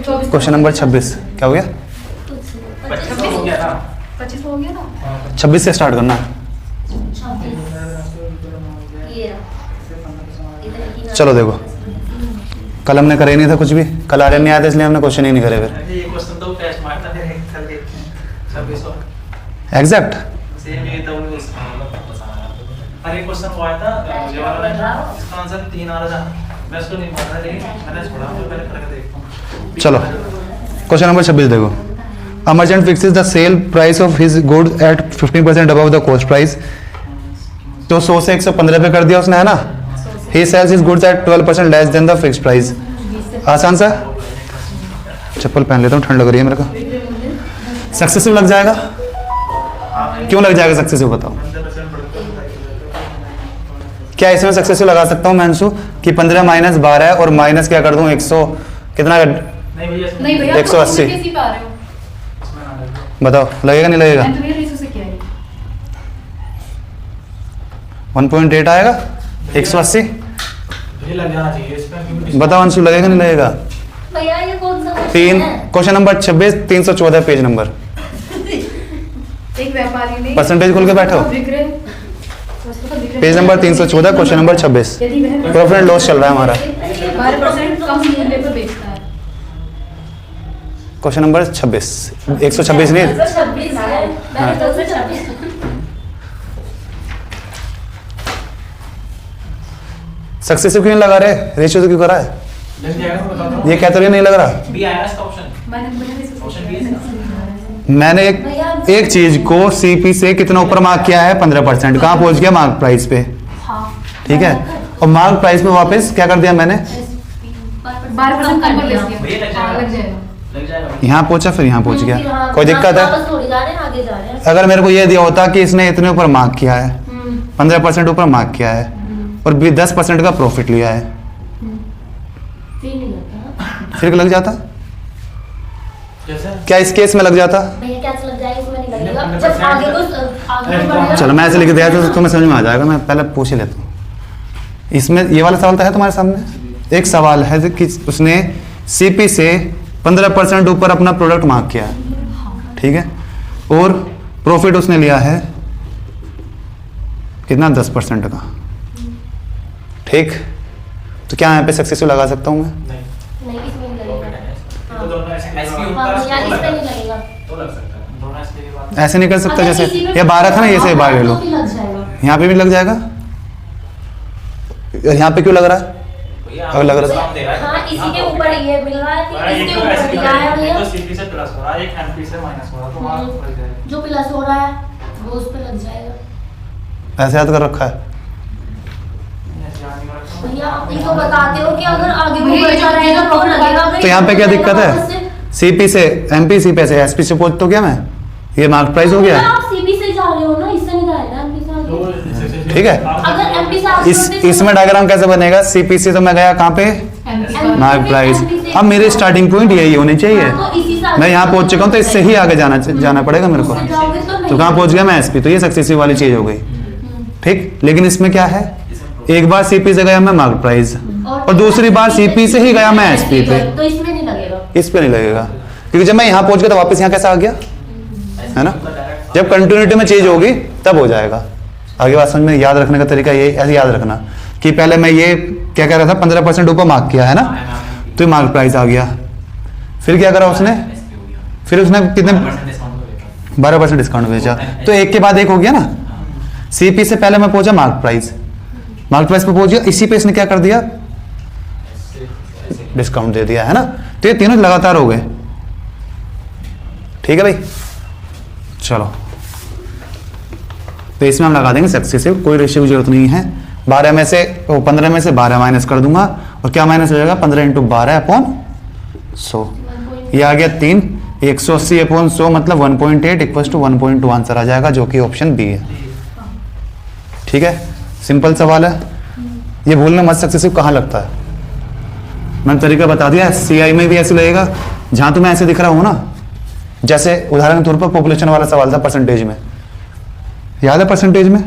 Question number 26 क्या हो गया? 25 हो गया ना। 26 से स्टार्ट करना। चलो देखो, कल हमने करे नहीं था कुछ भी, कल आर्यन नहीं आया था इसलिए हमने क्वेश्चन ही नहीं करे फिर। एग्जैक्ट क्वेश्चन हुआ था ये वाला इसका आंसर 3 आ रहा था, मैं उसको नहीं माना लेकिन मैंने छोड़ा, तो पहले करके देखता हूं। चलो क्वेश्चन नंबर 26 देखो। A merchant fixes the sale price of his good at 15% above the cost price. तो 100 से 115 पे कर दिया उसने, है ना। He sells his goods at 12% less than the fixed price. आसान सा। चप्पल पहन लेता हूँ, ठंड लग रही है मेरे को। सक्सेसिव लग जाएगा? क्यों लग जाएगा सक्सेसिव बताओ? क्या इसमें सक्सेसिव लगा सकता हूँ मैं अंशु कि 15 माइनस 12 है और माइनस क्या कर दूं 100 कितना? नहीं भैया 180। कैसी पा रहे हो? बताओ लगेगा नहीं लगेगा? 1.8 आएगा 180। लग जाना चाहिए इसमें। बताओ अंशु लगेगा नहीं लगेगा? भैया ये कौन सा तीन क्वेश्चन नंबर 26 314 पेज नंबर। एक व्यापारी ने परसेंटेज खोल के बैठो। Page number 314 question number 26। Profit and loss चल रहा है हमारा। 12% कम मूल्य पर बेचता है। क्वेश्चन नंबर 26 126 नहीं 26 है। मैंने तो 26 सक्सेसिव क्यों नहीं लगा रहे? रेशियो तो क्यों करा है? लग जाएगा तो बताता हूं। ये कहते रहे नहीं लग रहा। बी आया इसका ऑप्शन। ऑप्शन बी है। मैंने एक चीज को सीपी से कितना ऊपर मार्क किया है 15%। कहाँ पहुंच गया? मार्क प्राइस पे। ठीक है, और मार्क प्राइस पे वापस क्या कर दिया मैंने? 12% कम कर दिया। भैया लग लग जाएगा। जाएगा। लग जाएगा। यहाँ पहुंचा फिर यहाँ पहुंच गया, कोई दिक्कत है? वापस थोड़ी जा रहे हैं, आगे जा रहे हैं। अगर मेरे को ये दिया होता कि इसने इतने ऊपर मार्क किया है, 15% ऊपर मार्क किया है और 10% का प्रॉफिट लिया है, फिर नहीं लगता। फिर लग जाता? जैसे क्या इस केस में लग जाता? भैया कैसे लग जाएगा? इसमें नहीं लगेगा। जब आगे को बढ़ेगा। चलो मैं ऐसे लिख दिया तो तुम्हें समझ में आ जाएगा। मैं पहले पूछ ही लेता हूँ। इसमें ये वाला सवाल तो है तुम्हारे सामने। एक सवाल है कि उसने सीपी से 15% ऊपर अपना प्रोडक्ट मार्क किया है, ठीक है, और प्रॉफिट उसने लिया है कितना? 10% का। ठीक, तो क्या यहाँ पे सक्सेसफुल लगा सकता हूँ मैं? नहीं इसमें नहीं लगेगा। तो दोनों ऐसे हाँ भैया इसमें नहीं लगेगा। तो लग सकता है दोनों ऐसे के बाद। ऐसे नहीं कर सकता अगर जैसे किसी में ये 12 था ना, ये से 12 ले लो, तो भी लग जाएगा। यहाँ पे भी लग जाएगा। और यहाँ पे क्यों लग रहा है? भैया अब लग रहा काम दे रहा है। हाँ इसी के ऊपर ये मिल रहा है हाँ, कि एक इसके तो ऐसे ऊपर दिखा दिया रहा है है, भैया। एक तो सीपी से प्लस हो रहा है, एक एमपी से माइनस हो रहा है, तो वहाँ लग जाएगा। जो प्लस हो रहा है वो उस पे लग जाएगा। ऐसे याद कर रखा है। ऐसे याद नहीं कर रखा हूँ। भैया आप ये तो बताते हो कि अगर आगे भैया, को बढ़ता रहेगा तो लगेगा। अगर तो यहाँ पे क्या दिक्कत है? वापस से- सीपी से एमपी, सी पे से एसपी से पहुंच तो क्या मैं? ये मार्क प्राइस हो गया, आप सीपी से जा रहे हो ना, इससे नहीं जा रहे ना एमपी से आगे। तो ठीक है। अगर एमपी से आगे होते तो- इसमें डायग्राम कैसे बनेगा? सीपी से तो मैं गया कहाँ पे? Mark price. अब मेरे स्टार्टिंग पॉइंट यही होनी चाहिए। तो इसी से आगे- मैं यहाँ पहुंच चुका हूँ तो इससे ही आगे जाना पड़ेगा मेरे को। उससे जाओगे तो नहीं। तो कहाँ पहुंच गया मैं? एसपी। तो ये सक्सेसिव वाली चीज हो गई, ठीक। लेकिन इसमें क्या है? एक बार सीपी से गया मैं मार्क प्राइस और दूसरी बार सीपी से ही गया मैं एसपी पे। तो इसमें नहीं लगेगा। इस पे नहीं लगेगा, क्योंकि जब मैं यहाँ पहुंच गया तो वापस यहाँ कैसा आ गया, है ना। जब कंटिन्यूटी में चीज होगी तब हो जाएगा। आगे बात समझ में, याद रखने का तरीका ये ऐसे याद रखना कि पहले मैं ये क्या कह रहा था, 15% ऊपर मार्क किया है ना, तो ये मार्क प्राइस आ गया। फिर क्या करा उसने? फिर उसने कितने? 12% डिस्काउंट भेजा, तो एक के बाद एक हो गया ना। सीपी से पहले मैं पहुंचा मार्क प्राइस पे पहुंच गया, इसी पे इसने क्या कर दिया? डिस्काउंट दे दिया, है ना। तो ये तीनों लगातार हो गए, ठीक है भाई। चलो तो इसमें हम लगा देंगे सक्सेसिव, कोई रेशियो की जरूरत नहीं है। 15 में से 12 माइनस कर दूंगा और क्या माइनस हो जाएगा? 15 × 12/100। ये आ गया 3, 180/100 मतलब 1.8 = 1.2 आंसर आ जाएगा, जो कि ऑप्शन बी है। ठीक है, सिंपल सवाल है। ये भूलना मत सक्सेसिव कहाँ लगता है, मैंने तरीका बता दिया। सीआई में भी ऐसे लगेगा, जहां तुम्हें ऐसे दिख रहा हो ना, जैसे उदाहरण के तौर पर पॉपुलेशन वाला सवाल था परसेंटेज में, याद है परसेंटेज में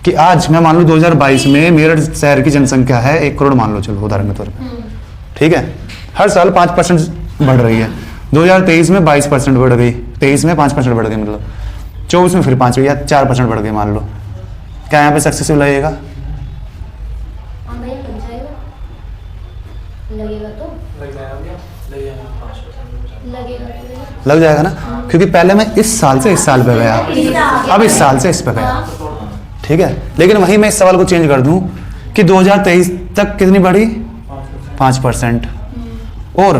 कि आज मैं मान लो 2022 में मेरठ शहर की जनसंख्या है 1 करोड़ मान लो, चलो उदाहरण के तौर पर, ठीक है। हर साल 5% बढ़ रही है। 2023 में 22% बढ़ गई, 23 में 5% बढ़ गई, मतलब 24 में फिर 5 या 4% बढ़ गई मान लो। क्या यहाँ पे सक्सेसफुल लगेगा? हाँ भैया लग जाएगा, लगेगा तो लग जाएगा भैया, लग जाएगा 5%। लगेगा तो लग जाएगा ना, क्योंकि पहले मैं इस साल से इस साल पे गया, अब इस साल से इस पे गया, ठीक है। लेकिन वहीं मैं इस सवाल को चेंज कर दूं कि 2023 तक कितनी बढ़ी? 5%। और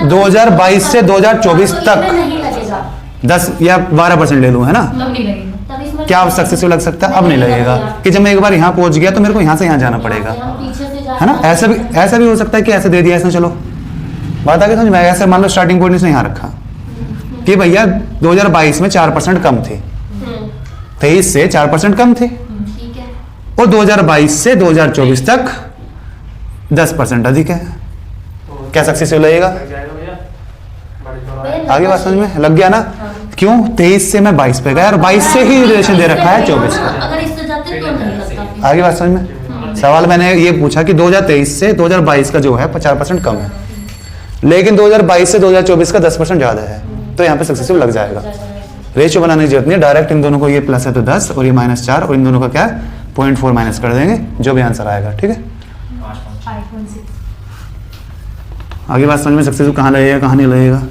2022 से 2024 तक नहीं लगेगा, 10 या 12% ले लूं, है ना? मतलब नहीं लगेगा। तब इसमें क्या अब सक्सेसफुल लग सकता है? अब नहीं लगेगा कि जब मैं एक बार यहाँ पहुंच गया तो मेरे को यहाँ से यहाँ जाना पड़ेगा, हम पीछे से जा है ना? ऐसा भी हो सकता है कि ऐसे दे दिया इसने, चलो बात आगे समझ में। ऐसे मान लो स्टार्टिंग पॉइंट इसने यहाँ रखा कि भैया 2022 में 4% कम थी, 23 से 4% कम थी, ठीक है। और 2022 से 2024 तक 10% अधिक है। क्या सक्सेसफुल लगेगा? लग जाएगा भैया, बड़ी थोड़ा आगे बात समझ में लग गया ना? क्यों? 23 से मैं 22 पे गया और 22 से ही रिलेशन दे रखा है 24 का। अगर इससे जाते तो नहीं लगता फिर। आगे बात समझ में? सवाल मैंने ये पूछा कि 2023 से 2022 का जो है 4% कम है, लेकिन 2022 से 2024 का 10% ज्यादा है, तो यहाँ पे सक्सेसफुल लग जाएगा। रेशियो बनाने की जरूरत नहीं है, डायरेक्ट इन दोनों को, ये प्लस है तो 10 और ये -4, और इन दोनों का क्या है 0.4 माइनस कर देंगे, जो भी आंसर आएगा, ठीक है। 5.6। आगे बात समझ में? सक्सेसफुल कहाँ लगेगा कहाँ नहीं लगेगा?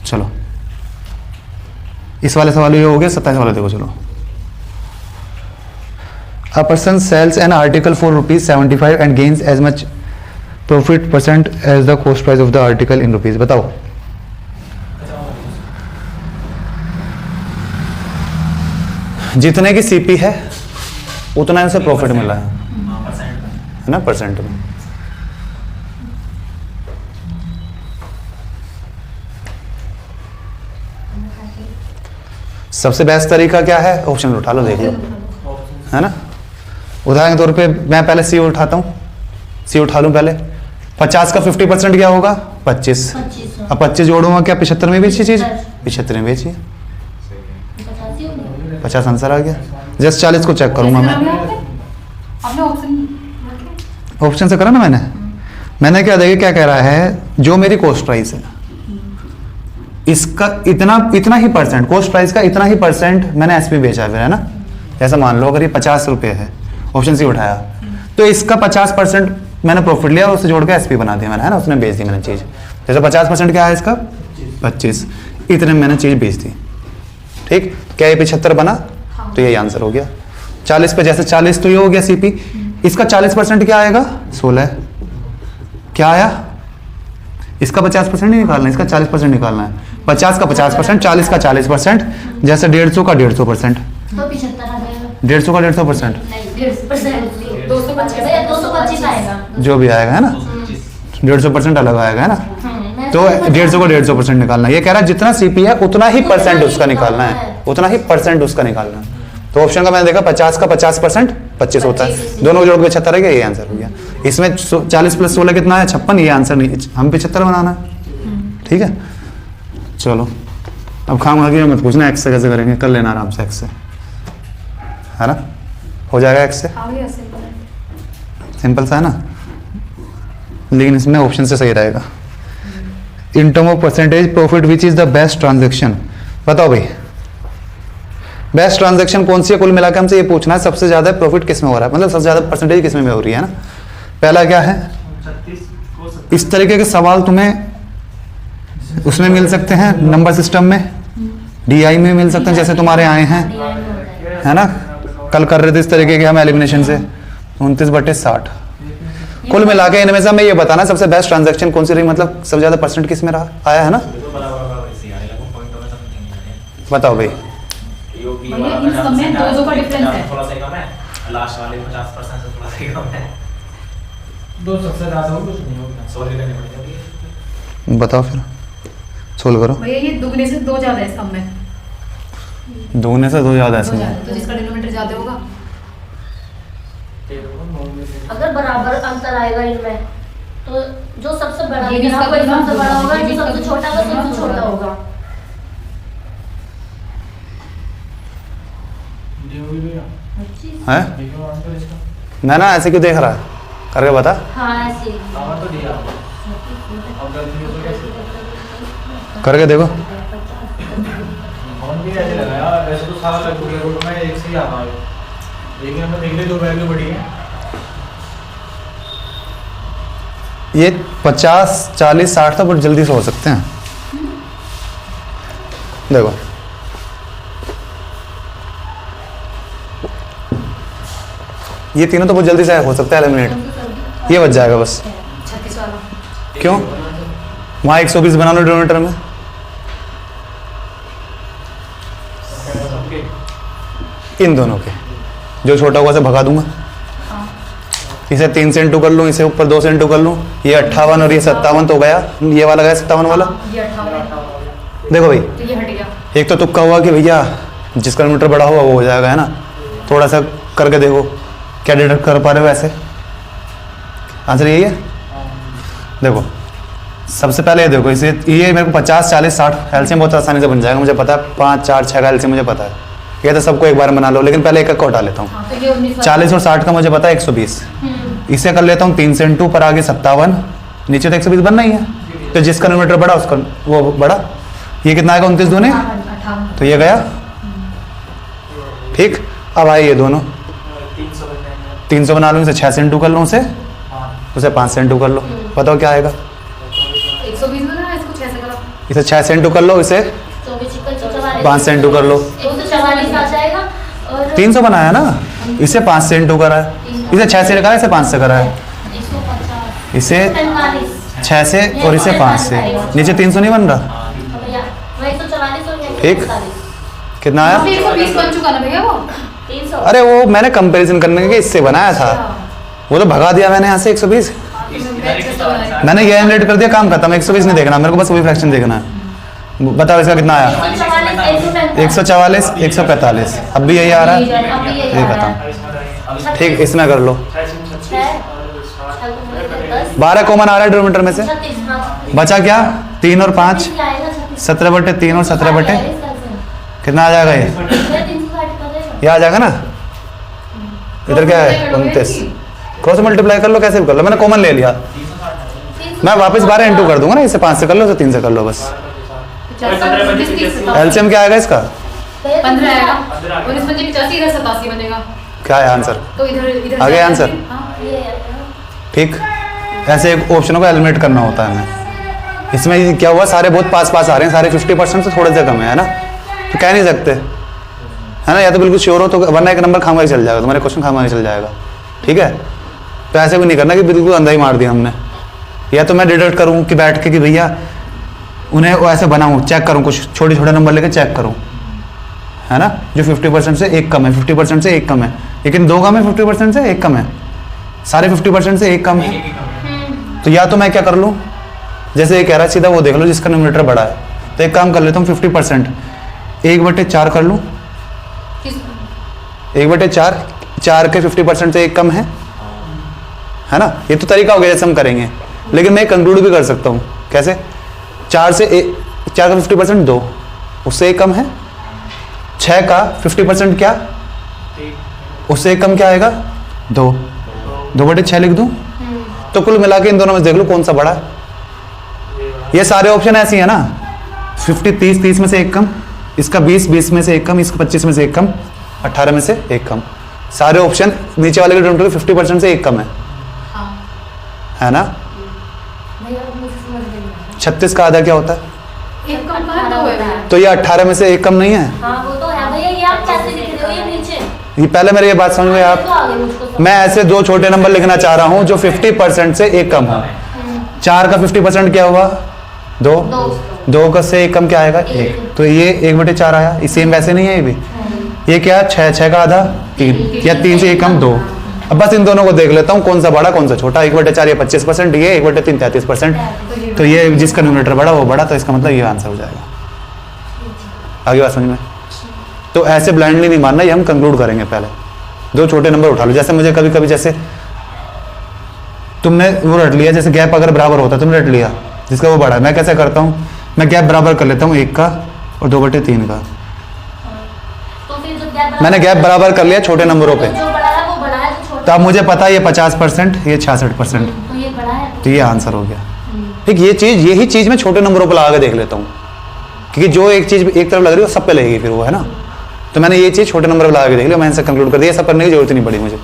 चलो इस वाले सवाल ये हो गया। 27 वाले देखो, चलो। A person sells an article for ₹75 and gains as much profit % as the cost price of the article in rupees. बताओ। जितने की सीपी है उतना उसे प्रॉफिट मिला है ना, परसेंट में। सबसे बेस्ट तरीका क्या है? ऑप्शन उठा लो, देख लो, है ना। उदाहरण के तौर पे मैं पहले सी उठाता हूँ, सी उठा लूँ पहले। 50 का 50% क्या होगा? 25। 25। अब 25 जोड़ूंगा, क्या 75 में बेची चीज? 75 में बेची, 50 आंसर आ गया। जस्ट 40 को चेक करूंगा मैं। आपने ऑप्शन ऑप्शन से करा ना मैंने क्या देखिए क्या कह रहा है, जो मेरी कॉस्ट प्राइस है इसका इतना ही परसेंट, कॉस्ट प्राइस का इतना ही परसेंट मैंने एसपी बेचा है, फिर है ना। जैसा मान लो अगर ये 50 रुपये है, ऑप्शन सी उठाया, तो इसका 50% मैंने प्रॉफिट लिया और उससे जोड़ के एसपी बना दिया मैंने, है ना। उसने बेच दी मैंने चीज़। जैसे 50% क्या है इसका? 25, इतने में मैंने चीज़ बेच दी, ठीक। क्या ये 75 बना? तो यही आंसर हो गया। 40 पे जैसे 40 तो ये हो गया सीपी, इसका 40% क्या आएगा? 16। क्या आया? इसका 50% नहीं निकालना, इसका 40% निकालना है। 50 का 50%, 40 का 40%, जैसे 150 का 150%, तो 75 आ जाएगा। 150 का 150%, नहीं 150%, 225 आएगा। जो भी आएगा, है ना। 150% अलग आएगा, है ना। तो 150 का 150% निकालना है। ये कह रहा है जितना सीपी है उतना ही परसेंट उसका निकालना है, उतना ही परसेंट उसका निकालना है। तो ऑप्शन का मैंने देखा 50 का 50%, 25 होता है, दोनों जोड़ के 76 है, ये आंसर हो गया। इसमें 40 + 16 कितना है? 56। ये आंसर नहीं, हम 75 बनाना है, ठीक है। चलो अब खाम खा मत पूछना एक्स से कैसे करेंगे, कर लेना आराम से एक्स से, है ना। हो जाएगा एक्स से, सिंपल सा है ना। लेकिन इसमें ऑप्शन से सही रहेगा। In term of percentage profit which is the best transaction? बताओ भाई, बेस्ट ट्रांजैक्शन कौन सी है? कुल मिलाकर हमसे ये पूछना है सबसे ज्यादा प्रॉफिट किस में हो रहा है, मतलब सबसे ज्यादा परसेंटेज किस में हो रही है ना। पहला क्या है? 36 हो सकता इस तरीके के सवाल तुम्हें उसमें मिल सकते हैं, नंबर सिस्टम में, डीआई में मिल सकते हैं, जैसे तुम्हारे आए हैं, है ना। कल कर रहे थे इस तरीके के हम एलिमिनेशन से 29/60। कुल मिला के इनमें से हमें ये बताना सबसे बेस्ट ट्रांजैक्शन कौन सी रही, मतलब सबसे ज्यादा परसेंट किस में रहा आया है ना। बताओ भाई। भैया इन सब में 2 का डिफरेंस है। थोड़ा सा कम है, लास्ट वाले 50% से थोड़ा सा कम है। 2 सबसे ज्यादा हो, कुछ नहीं होगा। सॉरी करनी पड़ेगी। बताओ फिर, सोल्व करो। भैया ये दुगने से 2 ज्यादा है सब में, दोगुने से 2 ज्यादा है 2 इसमें। ज्यादा, तो जिसका डिनोमिनेटर ज्यादा होगा। अगर बराबर अंतर आएगा इनमें, तो जो सबसे बड़ा ये भी होगा इसका वही कितना सबसे बड़ा होगा, ये भी जो सबसे इसका छोटा होगा कितना सबसे छोटा होगा। देखोगे भैया, है देखो आंसर इसका। ना ऐसे क्यों देख रहा है, करके बता। हाँ ऐसे ही। तो दिया अब गलती हो तो कैसे करके देखो। फोन भी ऐसे लगाया वैसे तो सारा लग गया तो मैं एक से ही आता हूँ लेकिन हमें देख ले दो वैल्यू बड़ी है ये 50 40 60 तो बहुत जल्दी से हो सकते हैं। देखो ये तीनों तो बहुत जल्दी से हो सकता है एलिमिनेट। ये बच जाएगा बस। 36 वाला क्यों? वहाँ 120 बना लो डिनोमिनेटर में। इन दोनों के जो छोटा होगा से भगा दूंगा। इसे 3 से इंटू कर लूँ, इसे ऊपर 2 से इंटू कर लूँ। ये 58 और ये 57 तो गया। ये वाला गया 57 वाला। ये 58 देखो भाई तो ये हट गया। एक तो तुक्का हुआ कि भैया जिसका किलोमीटर बड़ा हुआ वो हो जाएगा, है ना। थोड़ा सा करके देखो क्या डिडक्ट कर पा रहे हो ऐसे। आंसर यही है। देखो सबसे पहले ये देखो, इसे ये मेरे को 50 40 60 एलसीएम बहुत आसानी से बन जाएगा। मुझे पता है 5 4 6 का एलसीएम मुझे पता है। ये तो सबको एक बार बना लो, लेकिन पहले एक को हटा लेता हूँ। हाँ, तो ये 19 40 और 60 का मुझे पता है 120। इसे कर लेता हूँ 3 से इंटू, पर आगे 57, नीचे तो 120 बनना ही है। तो जिसका किलोमीटर बड़ा उसका वो बड़ा। ये कितना आएगा 29 दूने, 58 तो ये गया। ठीक, अब आए ये दोनों 300 बना लूँ, इसे 6 से इंटू कर लूँ, उसे 5 से इंटू कर लो। बताओ क्या आएगा। 120 बना है, इसको 6 से करो। इसे 6 से इंटू कर लो, इसे 5 से इंटू कर लो। 144 आ जाएगा और 300 बनाया ना, इसे 5 से इंटू करा है। इसे 6 से करा है, इसे 5 से करा है। 150 इसे 45 6 से और इसे 5 से। नीचे 300 नहीं बन रहा। भैया 144 और ये ठीक। 145 कितना आया? 120 बन चुका ना भैया वो। 300 अरे वो मैंने कंपैरिजन करने के इससे बनाया था, वो तो भगा दिया मैंने यहाँ से 120। मैंने ये एनरेट कर दिया, काम खत्म। 120 नहीं देखना मेरे को, बस वही फ्रैक्शन देखना है। बताओ इसका कितना आया। 144 145। अब भी यही आ रहा है, ये खत्म। ठीक, इसमें कर लो। 12 कॉमन आ रहा है डिनोमिनेटर में से। बचा क्या? 3 और 5 17/3 और 17 कितना आ जाएगा ये आ जाएगा ना। इधर क्या है 29। क्रॉस मल्टीप्लाई कर लो, कैसे भी कर लो। मैंने कॉमन ले लिया, मैं वापस 12 इंटू कर दूंगा ना। इसे 5 से कर लो, इसे 3 से कर लो बस। एलसीएम क्या आएगा इसका? 15 आएगा और इसमें 85 इधर 87 बनेगा। क्या है आंसर? तो इधर आगे आंसर। हाँ। ठीक, ऐसे एक ऑप्शनों को एलिमिनेट करना होता है हमें। इसमें क्या हुआ, सारे बहुत पास पास आ रहे हैं, सारे 50% से थोड़े से कम है ना। तो कह नहीं सकते, है ना। या तो बिल्कुल श्योर हो, तो वरना एक नंबर खामगा ही चल जाएगा, तुम्हारे क्वेश्चन खामगा ही चल जाएगा। ठीक है, तो ऐसे भी नहीं करना कि बिल्कुल अंधा ही मार दिया हमने। या तो मैं डिडक्ट करूँ कि बैठ के कि भैया उन्हें ऐसे बनाऊँ, चेक करूँ, कुछ छोटे छोटे नंबर लेके चेक करूँ, है ना। जो 50% से एक कम है, 50% से एक कम है, लेकिन 2 कम है 50% से एक कम है, सारे 50% से एक कम है। तो या तो मैं क्या कर लूँ, जैसे ये कह रहा है सीधा वो देख लो जिसका न्यूमरेटर बड़ा है। तो एक काम कर लेता हूँ 50% 1/4 कर लूँ। 1/4 4 के 50% से एक कम है ना। ये तो तरीका हो गया जैसे हम करेंगे, लेकिन मैं कंक्लूड भी कर सकता हूँ। कैसे? 4 का 50% 2, उससे एक कम है। 6 का 50% क्या, उससे एक कम क्या आएगा 2। 2/6 लिख दूँ। तो कुल मिला के इन दोनों में देख लो कौन सा बड़ा है। ये सारे ऑप्शन ऐसे ही है ना, 50 30 में से एक कम, इसका 20 में से एक कम, इसका 25 में से एक कम, 18 में से एक कम। सारे ऑप्शन नीचे वाले के डिनोमिनेटर 50% से एक कम है ना। 36 का आधा क्या होता है? एक कम का है, 2 है। तो ये 18 में से एक कम नहीं है। हाँ वो तो है भैया। ये आप कैसे लिख रहे हो? ये नीचे ये पहले मेरी ये बात समझ में आप। तो आगे मुझको मैं ऐसे 2 छोटे नंबर लिखना चाह रहा हूं जो 50% से एक कम हो। 4 का 50% क्या हुआ 2। 2 का से एक कम क्या आएगा 1। तो ये 1/4 आया। ये सेम वैसे नहीं है ये भी। ये क्या 6 का आधा 3, या 3 से एक कम 2। अब बस इन दोनों को देख लेता हूँ कौन सा बड़ा कौन सा छोटा। 1/4 ये 25%, ये 1/3 33%। तो ये जिसका न्यूमरेटर बड़ा वो बड़ा, तो इसका मतलब ये आंसर हो जाएगा। आगे बात समझ में। तो ऐसे ब्लाइंडली नहीं मानना, ये हम कंक्लूड करेंगे। पहले 2 छोटे नंबर उठा लो। जैसे मुझे कभी कभी जैसे तुमने वो रट लिया, जैसे गैप अगर बराबर होता तुमने रट लिया जिसका वो बड़ा है। मैं कैसे करता हूँ, मैं गैप बराबर कर लेता हूँ 1 का और 2/3 का। तो फिर जो गैप मैंने गैप बराबर कर लिया छोटे नंबरों पे। जो बड़ा है वो बड़ा है, जो छोटा तो अब मुझे पता है ये 50%, ये 66%। तो ये बड़ा है। तो ये आंसर हो गया। ठीक, ये चीज, यही चीज मैं छोटे नंबरों पर लगा के देख लेता हूँ, क्योंकि जो एक चीज एक तरफ लग रही है वो सब पे लगेगी फिर वो, है ना। तो मैंने ये चीज छोटे नंबर पर लगा के देख लिया, मैंने इसे कंक्लूड कर दिया, सब करने की जरूरत नहीं पड़ी मुझे।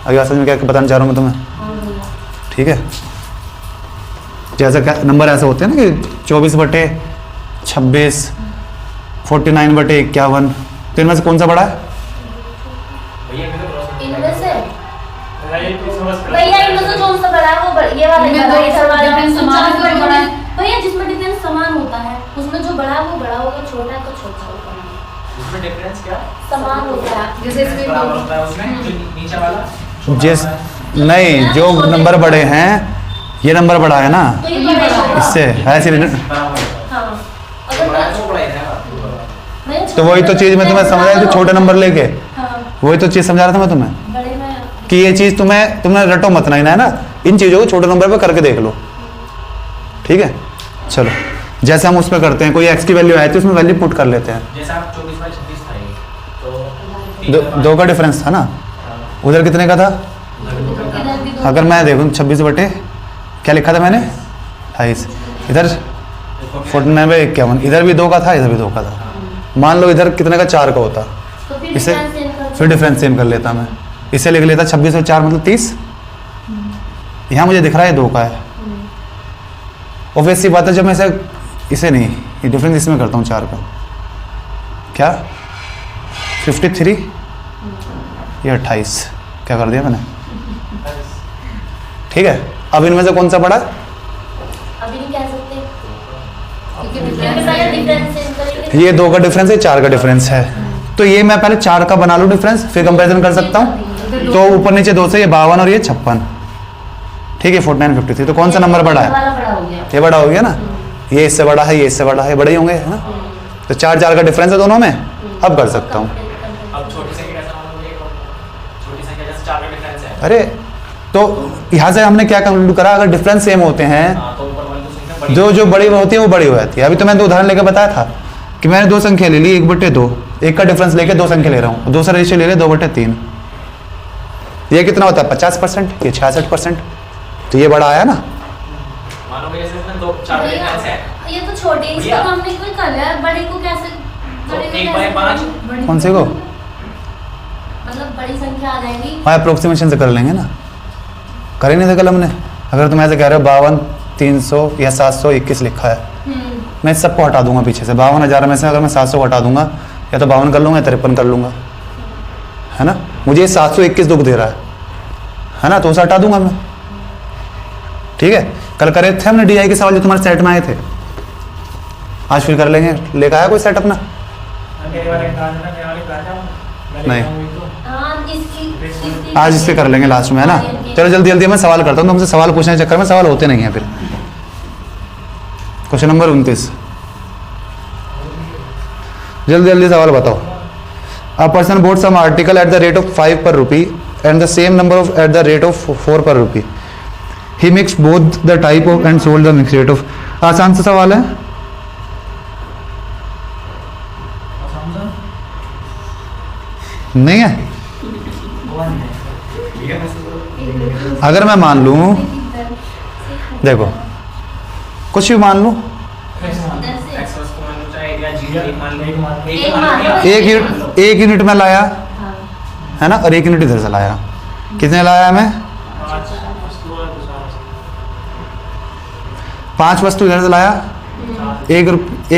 अगली बात समझ में क्या बताना चाह रहा हूँ मैं तुम्हें, ठीक है। जैसा क्या नंबर ऐसे होते हैं ना कि 24/26, 49/51, तो इनमें से कौन सा बड़ा है? इनमें से भैया भैया इनमें से कौन सा बड़ा है? वो ये वाला इनमें बड़ा दो है, difference समान है, तो बड़ा है। भैया जिसमें डिफरेंस समान होता है उसमें जो बड़ा है वो बड़ा होगा, छोटा है तो छोटा होगा। उसमें डिफरेंस क्या समान होता है। जैसे इसमें बराबर होता है उसमें, जो नीचे वाला छोटा जिस होता है। नहीं, जो नंबर बड़े हैं, ये नंबर बड़ा है ना, तो ये बड़ा होगा। इससे ऐसे बराबर। हाँ तो बड़ा है तो बड़ा ही रहेगा। मैं तो वही तो चीज मैं तुम्हें समझाया कि छोटे नंबर लेके, हाँ वही तो चीज समझा रहा था मैं तुम्हें बड़े में कि ये चीज तुमने रटो मत, नहीं ना, है ना, इन चीजों को छोटे नंबर पे करके देख लो, ठीक है। चलो जैसे हम उस पर करते हैं, कोई एक्स की वैल्यू आती है उसमें वैल्यू पुट कर लेते हैं। जैसे आप 24/26 था ये, तो दो का डिफरेंस था ना, उधर कितने का था? इधर भी दो। अगर मैं देखूँ 26 बटे क्या लिखा था मैंने 28, इधर 49/51, इधर भी 2 का था, इधर भी 2 का था। मान लो इधर कितने का 4 का होता, तो फिर इसे difference सेम कर- फिर डिफरेंस सेम कर लेता मैं, इसे लिख लेता 26 और 4 मतलब 30। यहाँ मुझे दिख रहा है 2 का है, ऑब्वियस सी बात है। जब मैं इसे नहीं, ये डिफरेंस इसमें करता हूँ 4 का, क्या 53 या 28, क्या कर दिया मैंने, ठीक है। अब इनमें से कौन सा बड़ा? अभी नहीं कह सकते क्योंकि क्योंकि difference पहले डिफरेंस सेम करेंगे। ये 2 का डिफरेंस है, 4 का डिफरेंस है, तो ये मैं पहले 4 का बना लूँ डिफरेंस, फिर कंपैरिजन कर सकता हूँ। तो ऊपर नीचे 2 से ये 52 और ये 56, ठीक है 49 53। तो कौन सा नंबर बड़ा है? वाला बड़ा हो गया। ये बड़ा हो गया ना, ये इससे बड़ा है, ये इससे बड़ा है, बड़े ही होंगे, है ना। तो 4 का डिफरेंस है दोनों में, अब कर सकता हूँ। अब छोटी संख्या कैसे मालूम, छोटी संख्या जैसे 4 का डिफरेंस है, अरे तो यहाँ से हमने क्या कंक्लूड करा, अगर डिफरेंस सेम होते हैं, हाँ, तो ऊपर वाली तो संख्या बड़ी जो बड़ी होती है वो बड़ी हो जाती है। अभी तो मैंने 2 उदाहरण लेकर बताया था कि मैंने 2 संख्या ले ली, 1/2, एक का डिफरेंस लेके 2 संख्या ले रहा हूँ, दूसरा रेशियो ले लिया 2/3। ये कितना होता है 50%, ये 66%, तो ये बड़ा आया ना। मानो कि जैसे इसमें 4 का डिफरेंस है, ये तो छोटे, इसको भैया। तो हमने कोई कर लिया, बड़े को कैसे? तो बड़े को 1/5 कैसे? कौन से को? मतलब बड़ी संख्या आ जाएगी। हाँ अप्रोक्सीमेशन से कर लेंगे ना, कर ही नहीं था कल हमने। अगर तुम ऐसे कह रहे हो 52, 300 या 721 लिखा है, मैं इस सबको हटा दूंगा पीछे से, 52,000 में से अगर मैं 700 हटा दूंगा, या तो 52 कर लूँगा या 53 कर लूँगा, है ना। मुझे 721 दुख दे रहा है ना, तो उसे हटा दूंगा मैं, ठीक है। कल करे थे हमने DI के सवाल जो तुम्हारे सेट में आए थे, आज फिर कर लेंगे। लेकर आया कोई सेट अपना? मेरे वाले कहा था, मेरे वाले कहा था, मैं नहीं। लेता हूँ वही तो। हाँ इसकी आज इससे कर लेंगे लास्ट में, है ना। चलो जल्दी जल्दी मैं सवाल करता हूँ, तुमसे सवाल पूछने के चक्कर में सवाल होते नहीं हैं फिर। क्वेश्चन नंबर 29, जल्दी जल्दी सवाल बताओ। A person bought some article at the rate of 5 per rupee and the same number of at the rate of 4 per rupee. He mixed both the type of and sold the mixed rate of. आसान सा सवाल है, समझा? नहीं है? अगर मैं मान लूं, देखो कुछ भी मान लूं, x को मान लो, चाहे एरिया g मान लो, एक मान लो। एक मान लो, एक यूनिट में लाया, है ना, और 1 यूनिट इधर से लाया। कितने लाया मैं? 5 वस्तु इधर से लाया, 1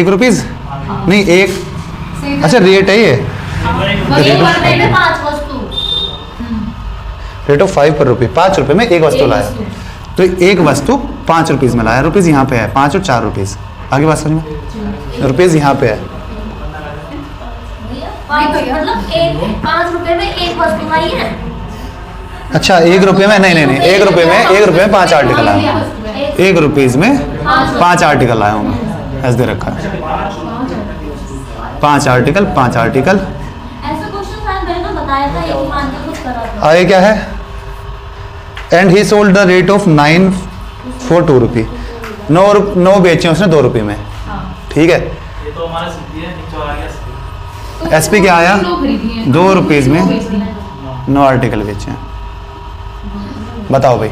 रुपीज नहीं, एक, अच्छा रेट है ये, में 5 वस्तु। रेट ऑफ 5 per rupee, 5 रुपए में 1 वस्तु लाया, तो 1 वस्तु 5 रुपीज में लाया। रुपीज यहाँ पे है 5 और 4 रुपीज, आगे बात समझ में, रुपीज यहाँ पे है। मतलब 5 रुपए में 1 वस्तु आई है। अच्छा 1 रुपये में, नहीं नहीं नहीं, 1 रुपये में 5 आर्टिकल आया, 1 रुपीज में 5 आर्टिकल आया हूँ मैं, ऐसे दे रखा है 5 आर्टिकल 5 आर्टिकल। ऐसा क्वेश्चन शायद मैंने तो बताया था, एक मान के कुछ करा था। आगे क्या है? And he sold the rate of 9 for 2 रुपी। 9 बेचे उसने 2 रुपये में, ठीक है। ये तो हमारा सिद्धि है, नीचे आ गया SP क्या आया? 2 रुपीज में 9 आर्टिकल बेचे हैं। बताओ भाई,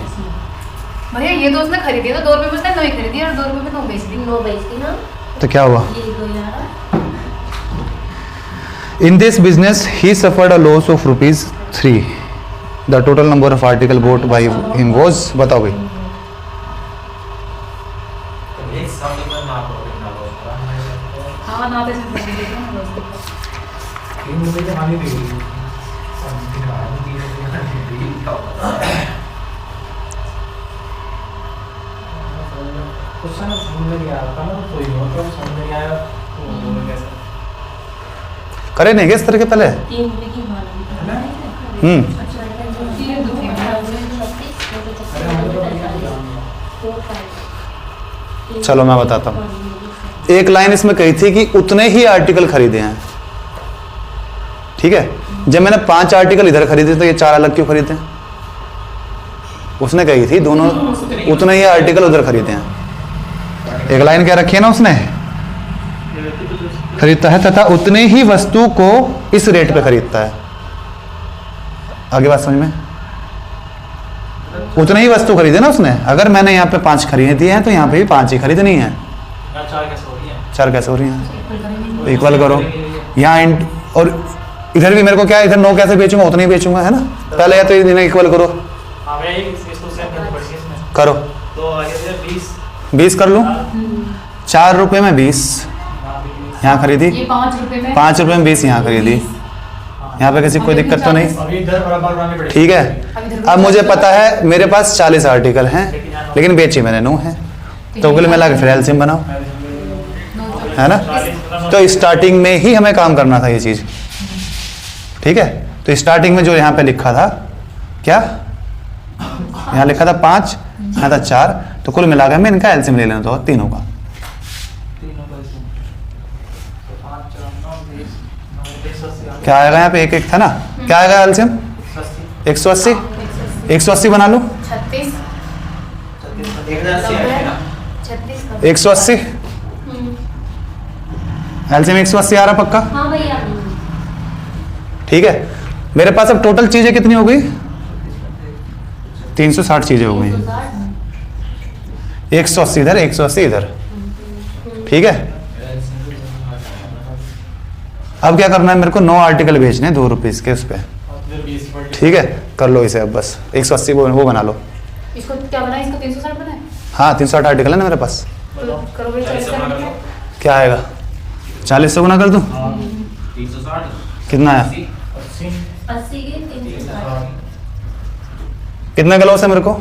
भैया ये तो उसने खरीदी तो 2 रुपए में उसने 9 ही खरीदी और 2 रुपए में 9 बेच दी। 9 बेचती ना, तो क्या हुआ? ये 2000। In this business, he suffered a loss of ₹3. The total number of article bought by him was, बताओ भाई। एक साल में ना प्रॉफिट ना लॉस। हाँ ना तो इसमें खरीदी थी ना दोस्तों। 3 रुपए की हानि दी हुई। कुछ समझ नहीं आ रहा था ना, कोई मतलब समझ नहीं आया तो बोले कैसे। करे नहीं क्या इस तरह के पहले? 3 रुपए की माल। चलो मैं बताता हूँ। एक लाइन इसमें कही थी कि उतने ही आर्टिकल खरीदे हैं, ठीक है। जब मैंने 5 आर्टिकल इधर खरीदे तो ये 4 अलग क्यों खरीदे? उसने कही थी दोनों उतने ही आर्टिकल उधर खरीदे हैं। एक लाइन क्या रखी है ना उसने, खरीदता है तथा उतने ही वस्तु को इस रेट पे खरीदता है। आगे बात समझ में? उतने ही वस्तु खरीदे ना उसने। अगर मैंने यहाँ पे 5 खरीदी हैं तो यहाँ पे भी 5 ही खरीदनी है। 4 कैसे हो रही हैं? इक्वल करो यहाँ और इधर भी मेरे को क्या, इधर 9 कैसे बेचूंगा? उतने ही बेचूंगा, है ना। पहले या तो इन्हें इक्वल करो, करो 20 कर लूँ। 4 रुपए में 20 यहाँ खरीदी, ये 5 रुपए में 5 रुपए में 20 यहाँ खरीदी। यहाँ पे किसी को कोई दिक्कत तो नहीं, अभी इधर बराबर बनाने पड़ेगी। ठीक है। अब मुझे पता है मेरे पास 40 आर्टिकल हैं लेकिन बेची मैंने 9 है, तो कुल मिला के फिर एलसीएम बनाओ, है ना। तो स्टार्टिंग में ही हमें काम करना था ये चीज, ठीक है। तो स्टार्टिंग में जो यहाँ पे लिखा था, क्या यहाँ लिखा था 5, यहाँ था 4, तो कुल मिला के हमें इनका एलसीएम ले लेना था तीनों का। क्या आएगा यहाँ पे? 1 1 था ना, क्या आएगा एलसीएम? 180 180 बना लो। 36 180 एलसीएम 180 आ रहा पक्का, हाँ भैया। ठीक है। मेरे पास अब टोटल चीजें कितनी हो गई? 360 चीजें हो गई। 180 इधर, 180 इधर, ठीक है। अब क्या करना है मेरे को? 9 आर्टिकल बेचने हैं 2 रुपीज के उस पे, ठीक है। कर लो इसे अब बस 180 वो बना लो। इसको क्या बनाए? इसको 360 बनाए। हाँ 360 आर्टिकल है ना मेरे पास। तो करो भाई 40 कर लो। क्या आएगा? 40 से गुना कर दूं? 360 कितना आया? 80 के 360। कितना का लॉस है मेरे को?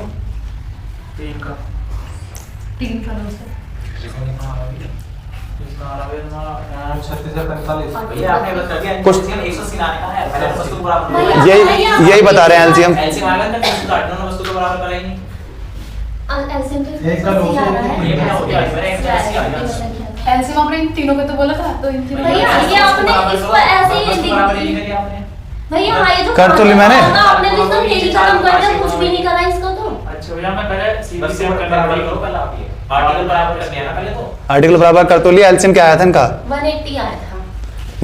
3 का लॉस है। 36 से 45। भैया आपने बता दिया कुछ- एलसीएम 180 लाने का है, पहले वस्तु को बराबर भैया, यही बता रहे हैं एलसीएम। एलसीएम आएगा तो 360 दोनों वस्तु को बराबर करेंगे। एलसीएम तो एक का लॉस है, ये बना हो गया, मेरा 180 आ गया। एलसीएम आपने इन तीनों पे तो बोला था, तो इन तीनों भैया, ये आपने इसको ऐसे ही वस्तु लिख बराबर दी। नहीं करी आपने। भैया हाँ, ये तो कर तो ली मैंने। आपने तो इसको मेरी खत्म कर दिया, कुछ भी नहीं करा इसको तो। अच्छा भैया मैं पहले सीबी से बराबर करो पहले आप ये आर्टिकल बराबर करने है ना पहले तो। आर्टिकल बराबर कर तो लिया। एलसीएम क्या आया था इनका? 180 आया था।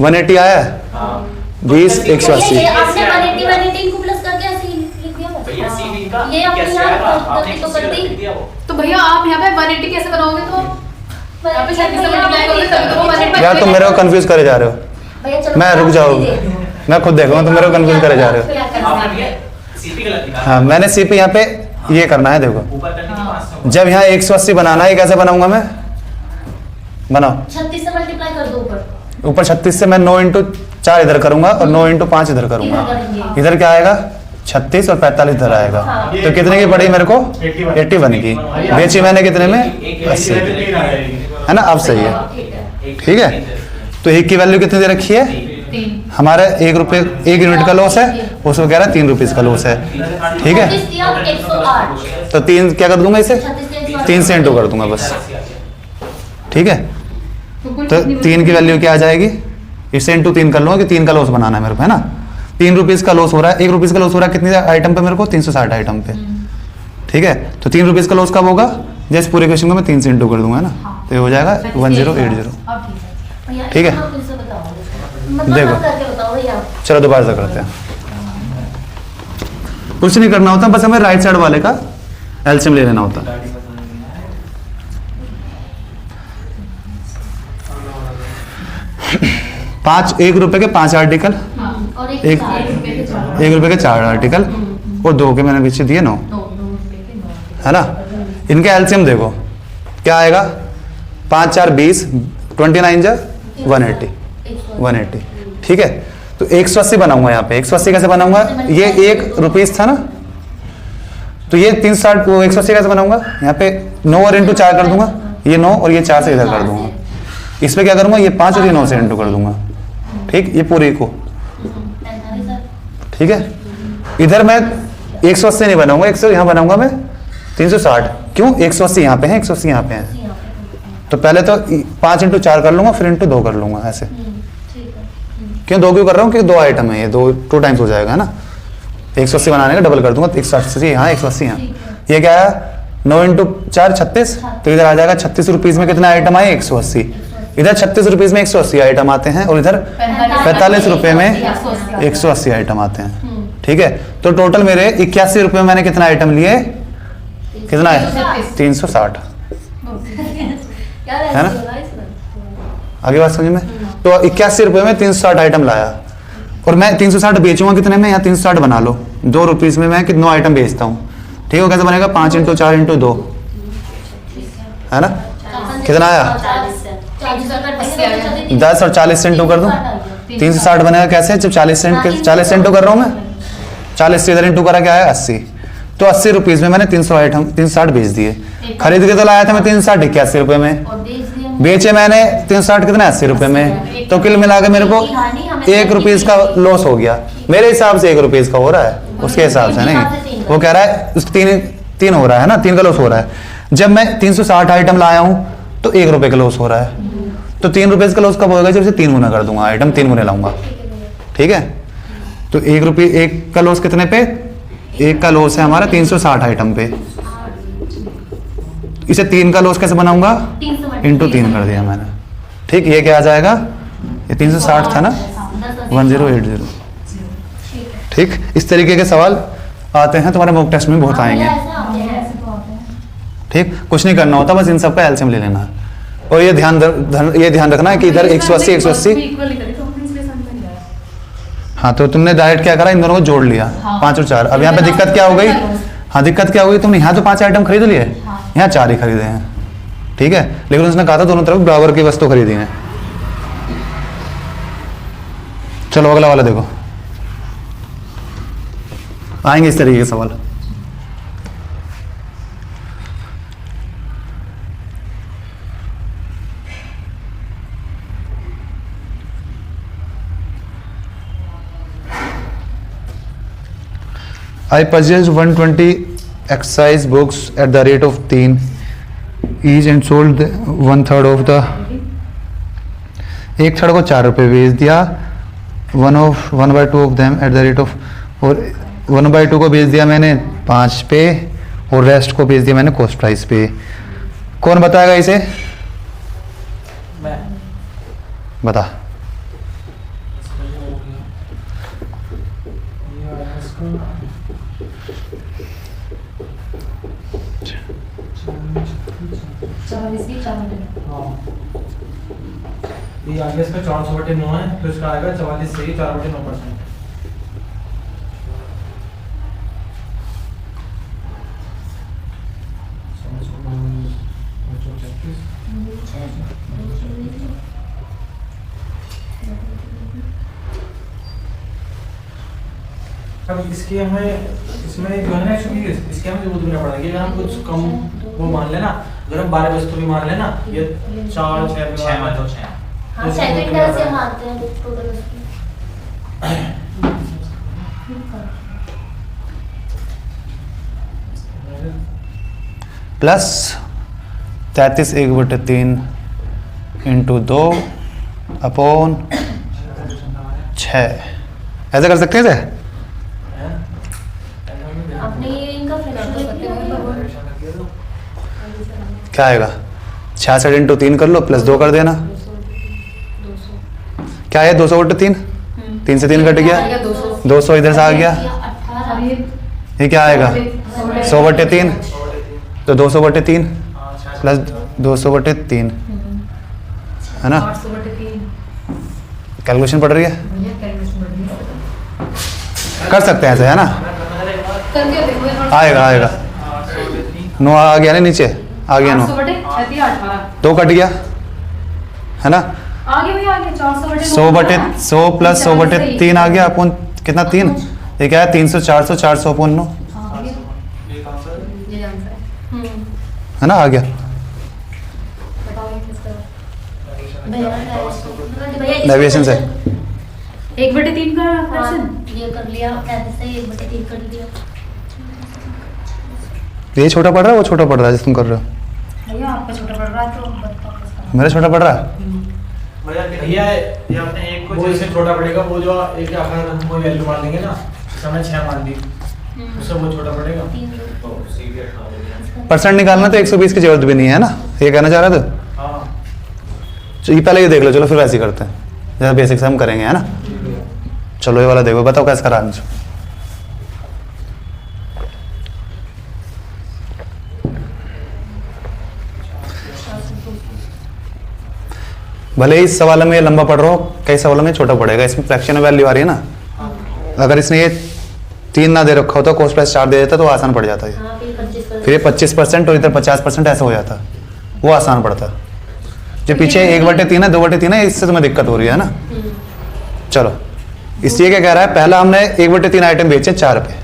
180 आया है। हां 20 ये 180 आपने 180 को प्लस करके ऐसे ही लिख दिया बस। भैया सीबी का ये अपने कैसे यहाँ आएगा? आपने गलती तो कर दी। लिख दिया वो। तो भैया आप यहाँ पे 180 कैसे बनाओगे? तो यहाँ पे 36 से मल्टीप्लाई करोगे तभी तो वो 180 यार तुम मेरे को कंफ्यूज करे जा रहे हो। भैया चलो मैं रुक जाओ, मैं खुद देखूंगा, तुम मेरे को कंफ्यूज करे जा रहे हो। आपने भैया सीपी गलत निकाला। हाँ मैंने सीपी यहाँ पे ये करना है, देखो ऊपर करने की 500। जब यहाँ 180 बनाना है, कैसे बनाऊंगा मैं? बनाओ 36 से मल्टीप्लाई कर दो ऊपर। ऊपर 36 से मैं 9 इंटू 4 इधर करूंगा और 9 इंटू 5 इधर करूंगा। इधर करेंगे। इधर क्या आएगा? 36 और 45 इधर आएगा। हाँ। तो कितने की पड़ी मेरे को? 81 की। बेची मैंने कितने में? 80, है ना। अब सही है, ठीक है। तो 1 की वैल्यू कितनी दे रखी है? 3 हमारा 1 रुपये 1 यूनिट का लॉस है, उसको कह रहा है 3 रुपीज का लॉस है, ठीक है। 36 दिया 108। तो 3 क्या कर दूंगा इसे? 36 से 108। 3 से इंटू कर दूंगा बस, ठीक है। तो 3 की वैल्यू क्या आ जाएगी? इससे इंटू 3 कर लूंगा कि 3 का लॉस बनाना है मेरे को, है ना। 3 रुपीज का लॉस हो रहा है, 1 रुपीज का लॉस हो रहा है कितनी आइटम पे मेरे को? 360 आइटम पे, ठीक है। तो 3 रुपीज का लॉस कब होगा? जैसे पूरे क्वेश्चन को मैं 3 से इंटू कर दूंगा, है ना। तो ये हो जाएगा 1080। अब भैया, ठीक है। इसको फिर से बताओ। मतलब देखो। मत करके बताओ भैया। चलो दोबारा से करते हैं। कुछ नहीं करना होता, बस हमें राइट साइड वाले का एलसीएम ले लेना होता है। गाड़ी बता देंगे। 1 रुपए के 5 आर्टिकल, और एक- एक साथ। 1 रुपए के 4 आर्टिकल और 2 के मैंने पीछे दिए 9, है ना। इनके एलसीएम देखो क्या आएगा, 5 4 20, 29 जा 180, 180, ठीक है। तो 180 बनाऊंगा यहाँ पे। 180 कैसे बनाऊंगा, ये 1 रुपीस था ना, तो ये 360 वो 180 कैसे बनाऊंगा, यहाँ पे 9 और इंटू 4 कर दूंगा, ये 9 और ये 4 से इधर कर दूंगा। इसमें क्या करूंगा, ये 5 और ये 9 से इंटू कर दूंगा, ठीक, ये पूरी को, ठीक है। इधर मैं 180 नहीं बनाऊंगा, 100 यहाँ बनाऊंगा मैं 360। क्यों, 180 यहाँ पे है, 180 यहाँ पे है। तो पहले तो 5 इंटू 4 कर लूंगा, फिर इंटू 2 कर लूंगा ऐसे। क्यों 2 क्यों कर रहा हूँ, क्योंकि 2 आइटम है, ये 2 टाइम्स हो जाएगा, है ना। 180 बनाने का डबल कर दूंगा, तो 180 यहाँ, 180 यहाँ। ये क्या है, 9 इंटू 4 36, तो इधर आ जाएगा 36 रुपीज में कितना आइटम आए, 180। इधर 36 रुपीज में 180 आइटम आते हैं, और इधर 45 रुपए में 180 आइटम आते हैं, ठीक है। तो टोटल मेरे 81 रुपए में मैंने कितना आइटम लिए, कितना है, 360, है ना। आगे बात समझ में। तो 81 रुपए में 360 आइटम लाया, और मैं 360 बेचूंगा कितने में, यहाँ 360 बना लो, 2 रुपीज में मैं कितना आइटम बेचता हूँ, ठीक है। कैसे बनेगा, 5 इंटू 4 इंटू 2, है ना। कितना आया, 10 और 40 से इंटू कर दूं, 360 बनेगा कैसे, जब 40 से इंटू कर रहा हूँ मैं, 40 से इधर इंटू करा, क्या आया 80। तो 80 रुपीज में मैंने 300 आइटम 360 बेच दिए। खरीद के तो लाया था मैं 360 81 रुपए में, बेचे मैंने 360 कितना 80 रुपए में। तो कुल मिला के मेरे को 1 रुपीज का लॉस हो गया, मेरे हिसाब से 1 रुपीज का हो रहा है, उसके हिसाब से नहीं, वो कह रहा है उस 3 हो रहा है ना, 3 का लॉस हो रहा है। जब मैं 360 आइटम लाया हूं तो 1 रुपए का लॉस हो रहा है। तो 3 रुपए का लॉस कब होगा, जब से 3 गुना कर दूंगा, आइटम 3 गुने लाऊंगा, ठीक है। तो 1 का लॉस कितने पे, 1 का लॉस है हमारा 360 आइटम पे। इसे 3 का लॉस कैसे बनाऊंगा, इंटू 3 कर दिया मैंने, ठीक। ये क्या आ जाएगा, ये 360 था ना, 1080, ठीक। इस तरीके के सवाल आते हैं तुम्हारे मॉक टेस्ट में, बहुत आएंगे, ठीक। कुछ नहीं करना होता, बस इन सब का एलसीएम ले लेना है। और ये ध्यान रखना है कि इधर 180 180, हाँ। तो तुमने डायरेक्ट क्या करा, इन दोनों को जोड़ लिया, 5 और 4। अब यहाँ पे दिक्कत क्या हो गई, हाँ दिक्कत क्या हो गई, तुमने यहाँ तो 5 आइटम खरीद लिए, यहाँ 4 ही खरीदे हैं, ठीक है। लेकिन उसने कहा था दोनों तरफ बराबर की वस्तु खरीदी है। चलो अगला वाला देखो, आएंगे इस तरीके के सवाल। I purchased 120 exercise books at the rate of 3 each and sold 1/3 of the, 1/3 को 4 रुपये बेच दिया, 1/2 of them at the rate of, और 1/2 को बेच दिया मैंने 5 पे, और रेस्ट को बेच दिया मैंने कॉस्ट प्राइस पे। कौन बताएगा इसे, मैं बता। ये आगे इसका 400/9 है, तो इसका आएगा 44 से 4/9%। अब इसकी हमें, इसमें जो है ना, इसके हमें जरूरत नहीं पड़ेगी। अगर हम कुछ कम वो मान लेना, अगर हम 12 वस्तु भी मान लेना, ये 4 6 में तो 6 हाँ, सेकंड तरह से मारते हैं टोटल उसकी। प्लस 33 1/3 इंटू 2 अपॉन 6, ऐसा कर सकते हैं इसे। अपने ये इनका क्या आएगा, 66 इंटू 3 कर लो, प्लस 2 कर देना, क्या है 200/3, 3 से 3 कट गया, 200 इधर से आ गया, ये क्या आएगा 100/3, तो 200/3 हाँ, 66 प्लस 200/3 है ना। 800/3 कैलकुलेशन पड़ रही है, भैया कैलकुलेशन बढ़ रही है। कर सकते हैं ऐसे, है ना। करके देखो ये थोड़ा- आएगा आएगा 9 आ गया ना नीचे, आ गया 9, 800/18 2 कट गया है ना। आगे भी आ गया 400/9 100 प्लस 100/3 आ गया अपन कितना 3, ये क्या है 300 400 400 अपन 9 हाँ, आ गया। एक आंसर ये आंसर है। है ना, आ गया। बताओ ये किसका भैया Navigation से। 1/3 का हाँ, फ्रैक्शन ये कर लिया कैसे से 1/3 कर दिया। ये छोटा पड़ रहा है, वो छोटा पड़ रहा है जिस तुम कर रहे हो, भैया आपका छोटा पड़ रहा है तो वापस करो। मेरा छोटा पड़ रहा है। भैया ये आपने एक को वो इससे छोटा पड़ेगा, वो जो एक आखिर हम कोई वैल्यू मान देंगे ना, जैसे हमने 6 मान दी, उससे वो छोटा पड़ेगा। तो सीधे 18 परसेंट निकालना तो 120 की जरूरत भी नहीं है ना, ये कहना चाह रहा था। हाँ ये पहले ये देख लो, चलो फिर वैसे ही करते हैं जैसा बेसिक से हम करेंगे, है ना। चलो ये वाला देखो, बताओ कैसे करा मुझे। भले ही इस सवाल में ये लंबा पढ़ रहा हो, कई सवालों में छोटा पड़ेगा, इसमें फ्रैक्शन वैल्यू आ रही है ना। अगर इसने ये 3 ना दे रखा होता, कोस प्लस 4 दे देता तो आसान पड़ जाता है। हाँ, फिर 25 कर फिर ये 25% और इधर 50% ऐसा हो जाता, वो आसान पड़ता। जो पीछे 1/3 है 2/3 है, इससे तुम्हें दिक्कत हो रही है ना। चलो इसलिए क्या कह रहा है, पहला हमने 1/3 आइटम बेचे 4 पे,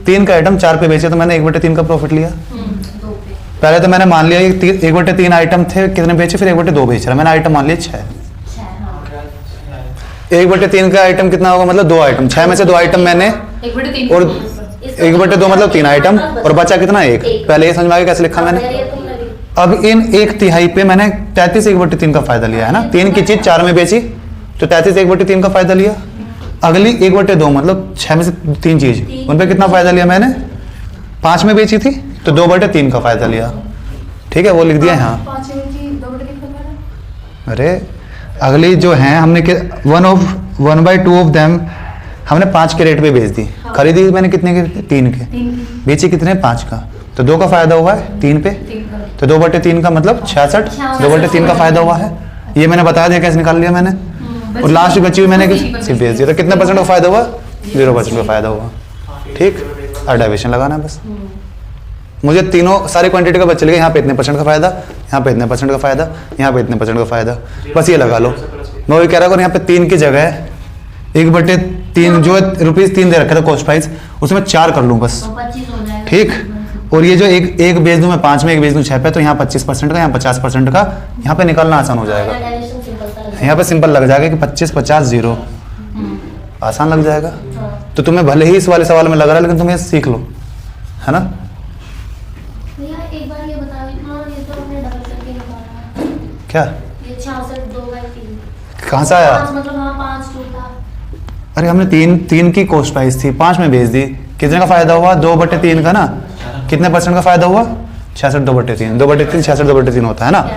3 का आइटम 4 पे बेचे तो मैंने 1/3 का प्रॉफिट लिया। 2 पे पहले तो मैंने मान लिया 1/3 आइटम थे, कितने बेचे, फिर 1/2 बेच रहा, मैंने आइटम मान लिया 6। 1/3 का आइटम कितना होगा, मतलब 2 आइटम, 6 में से 2 आइटम मैंने, 1/3 और 1/2 मतलब 3 आइटम, और बचा कितना 1। पहले ये समझ में आ गया कैसे लिखा मैंने। ये तुमने भी अब इन 1/3 पे मैंने 33 1/3 का फायदा लिया, है ना। 3 की चीज 4 में बेची तो 33 1/3 का फायदा लिया। अगली 1/2 मतलब 6 में से 3 चीज, उन पे कितना फायदा लिया मैंने, 5 में बेची थी तो 2/3 का फायदा लिया। ठीक है, वो लिख दिया यहाँ। 5 की 2/3 का फायदा। अरे अगली जो है हमने 1/2 ऑफ देम हमने 5 के रेट पे बेच दी। खरीदी मैंने कितने के, 3 के। 3 की बेची कितने, 5 का, तो 2 का फायदा हुआ है 3 पे, 3 का तो 2/3 का मतलब 66, 2/3 का फायदा हुआ है। ये मैंने बता दिया कैसे निकाल लिया मैंने। और लास्ट बची हुई मैंने सिर्फ बेच दिया, तो कितने परसेंट का फायदा हुआ, 0% का फायदा हुआ। ठीक, और डेविएशन लगाना है बस। मुझे तीनों सारी क्वांटिटी का पता चल गया, यहाँ पे इतने परसेंट का फायदा, यहाँ पे इतने परसेंट का फायदा, यहाँ पे इतने परसेंट का फायदा, बस ये लगा लो। मैं वही कह रहा हूँ, यहाँ पे 3 की जगह 1/3 जो ₹3 दे रखा था कॉस्ट प्राइस, उसमें 4 कर लूँ बस। 25 हो जाएगा। ठीक, और ये जो एक बेच दूँ मैं 5 में, एक बेच दूँ 6 पे, तो यहाँ 25% का, यहाँ 50% का, यहाँ पे निकालना आसान हो जाएगा। Dilution simple सा लग यहाँ पे सिंपल लग जाएगा कि 25 50 0, आसान लग जाएगा। हाँ। तो तुम्हें भले ही इस वाले सवाल में लग रहा है, लेकिन तुम ये सीख लो, है ना। भैया एक बार ये बताओ, इतना ये तो हमने डबल करके निकाला, क्या, ये 66 2/3 कहाँ से आया। 5 मतलब हाँ 5 टूटा। अरे हमने 3 की कॉस्ट प्राइस थी, 5 में बेच दी, कितने का फायदा हुआ, 2/3 का ना। कितने परसेंट का फायदा हुआ, 66 2/3, 2/3 66 2/3 होता है ना।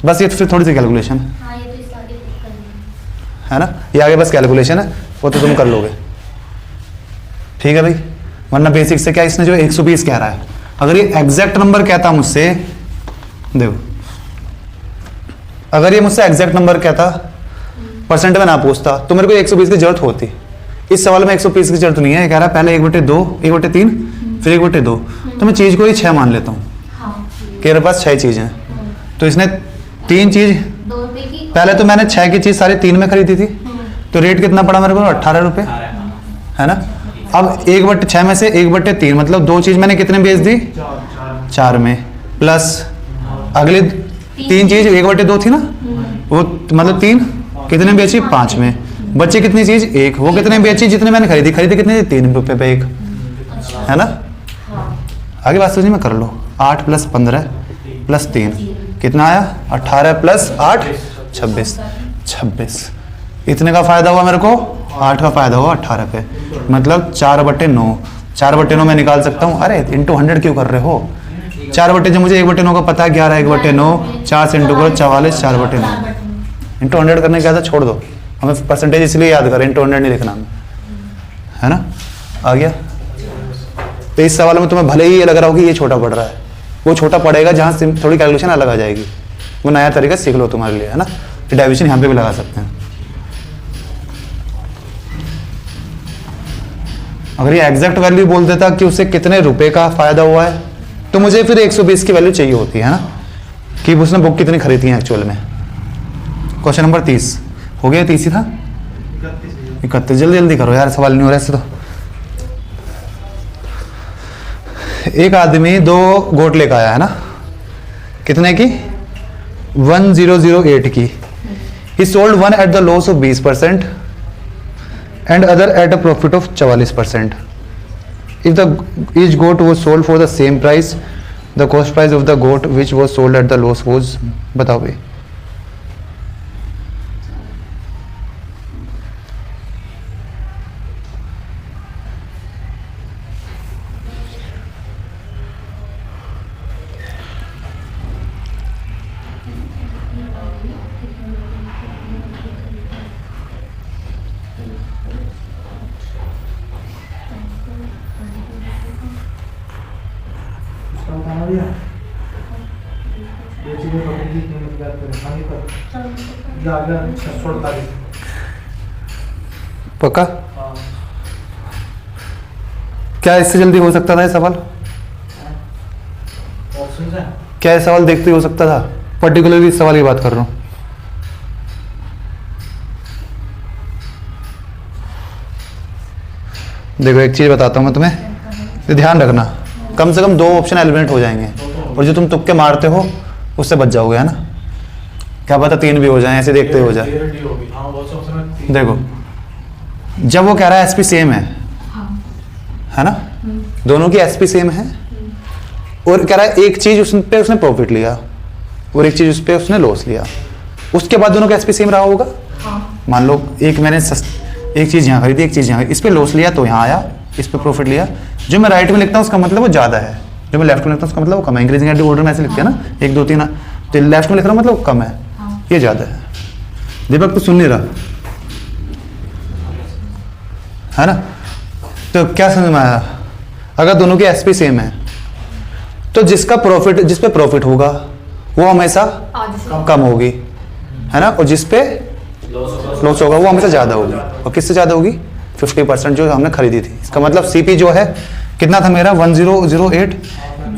बस ये फिर थोड़ी सी कैलकुलेशन हाँ, ये तो इस आगे कर लिया। है ना, ये आगे बस कैलकुलेशन है, वो तो तुम कर लोगे। ठीक है भाई, वरना बेसिक से क्या, इसने जो 120 कह रहा है, अगर ये एग्जैक्ट नंबर कहता मुझसे, देखो अगर ये मुझसे एग्जैक्ट नंबर कहता, परसेंट में ना पूछता, तो मेरे को 120 की जरूरत होती। इस सवाल में 120 की जरूरत नहीं है, कह रहा है पहले 1/2 1/3 फिर 1/2, तो मैं चीज को ही 6 मान लेता हूँ कि मेरे पास 6 चीज हैं। तो इसने 3 चीज, 2 रुपए की पहले तो मैंने 6 की चीज सारी 3 में खरीदी थी, तो रेट कितना पड़ा मेरे को, 18 रुपये, है ना। अब 1/6 में से 1/3 मतलब 2 चीज मैंने कितने बेच दी, 4 में, प्लस अगली 3 चीज 1/2 थी ना, वो मतलब 3 कितने बेची, 5 में, बची कितनी चीज, 1, वो कितने बेची, जितने मैंने खरीदी कितनी थी, 3 रुपये पे 1, है ना। आगे बात समझ में कर लो, 8 + 15 + 3 कितना आया, 18 + 8 26, इतने का फायदा हुआ मेरे को, 8 का फायदा हुआ 18 पे, मतलब 4/9, 4/9 में निकाल सकता हूँ। अरे इंटू 100 क्यों कर रहे हो, 4/9 मुझे 1/9 का पता है, 11 1/9, 4 से इंटू करो 44, 4/9 इंटू 100 करने का था, छोड़ दो, हमें परसेंटेज इसलिए याद करें, इंटू 100 नहीं लिखना हमें, है ना। आ गया। तो इस सवाल में तुम्हें भले ही ये लग रहा हो कि ये छोटा पड़ रहा है, वो छोटा पड़ेगा जहाँ थोड़ी कैलकुलेशन अलग आ जाएगी, वो नया तरीका सीख लो तुम्हारे लिए, है ना। डिविजन यहाँ पे भी लगा सकते हैं। अगर ये एग्जैक्ट वैल्यू बोल देता कि उसे कितने रुपए का फायदा हुआ है, तो मुझे फिर 120 की वैल्यू चाहिए होती है ना, कि उसने बुक कितनी खरीदी है एक्चुअल में। क्वेश्चन नंबर 30 हो गया, 30 ही था, 31। जल्दी जल्दी करो यार, सवाल नहीं हो रहा ऐसे तो। एक आदमी 2 गोट लेकर आया है ना, कितने की? 1008 की। He sold one at the loss of 20% and other at a profit of 44%. If the each goat was sold for the same price, the cost price of the goat which was sold at the loss was, बताओ भाई। उसका बताना भैया, ये चीजें बकरी की कीमत की बात करें, हानि पर या अगर 648 पक्का? क्या इससे जल्दी हो सकता था ये सवाल? ऑप्शंस हैं। क्या ये सवाल देखते ही हो सकता था? पर्टिकुलरली इस सवाल की बात कर रहा हूँ। देखो एक चीज बताता हूँ मैं तुम्हें, ये ध्यान रखना, कम से कम 2 ऑप्शन एलिमिनेट हो जाएंगे, और जो तुम तुक्के मारते हो उससे बच जाओगे, है ना। क्या पता 3 भी हो जाए, ऐसे देखते हो जाए। हाँ, बहुत से ऑप्शन में 3। देखो जब वो कह रहा है एसपी सेम है ना, दोनों की एसपी सेम है, और कह रहा है एक चीज उस पे उसने प्रॉफिट लिया और एक चीज उस पे उसने लॉस लिया, उसके बाद दोनों का एसपी सेम रहा होगा। मान लो एक मैंने एक चीज यहाँ खरीदी, एक चीज यहाँ, इस पे लॉस लिया तो यहाँ आया, इस पे प्रॉफिट लिया। जो मैं राइट में लिखता हूँ उसका मतलब वो ज्यादा है, जो मैं लेफ्ट में लिखता हूँ उसका मतलब वो कम है। इंक्रीजिंग ऑर्डर में ऐसे लिखते हैं ना, 1 2 3, तो लेफ्ट में लिख रहा हूँ मतलब वो कम है, ये ज्यादा है। दीपक तो सुन नहीं रहा है ना, तो क्या समझ में आया? अगर दोनों की एसपी सेम है तो जिस पे प्रॉफिट होगा वो हमेशा कम होगी, है ना, और जिस पे लॉस होगा वो हमेशा ज्यादा होगी। और किससे ज्यादा होगी? 50% जो हमने खरीदी थी। इसका मतलब सीपी जो है कितना था मेरा? 1008,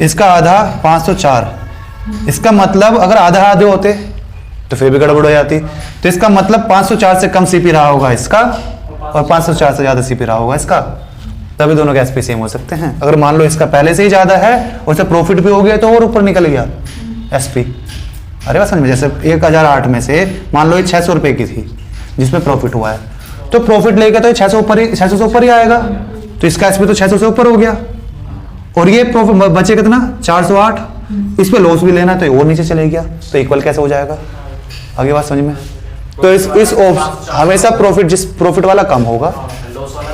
इसका आधा 504। इसका मतलब अगर आधा आधे होते तो फिर भी गड़बड़ हो जाती। तो इसका मतलब 504 से कम सीपी रहा होगा इसका, और 504 से ज्यादा सीपी रहा होगा इसका, तभी दोनों के एसपी सेम हो सकते हैं। अगर मान लो इसका पहले से ही ज्यादा है और इससे प्रॉफिट भी हो गया तो और ऊपर निकल गया एसपी। अरे बस समझ में, जैसे 1008 में से मान लो ये 600 रुपए की थी जिसमें प्रॉफिट हुआ है, तो प्रॉफिट लेगा तो 600 से ऊपर ही आएगा, तो इसका एसपी तो 600 से ऊपर हो गया। और ये प्रॉफिट बचे कितना? 408। इस पे लॉस भी लेना तो और नीचे चले गया, तो इक्वल कैसे हो जाएगा? आगे बात समझ में? तो इस हमेशा प्रॉफिट, जिस प्रॉफिट वाला कम होगा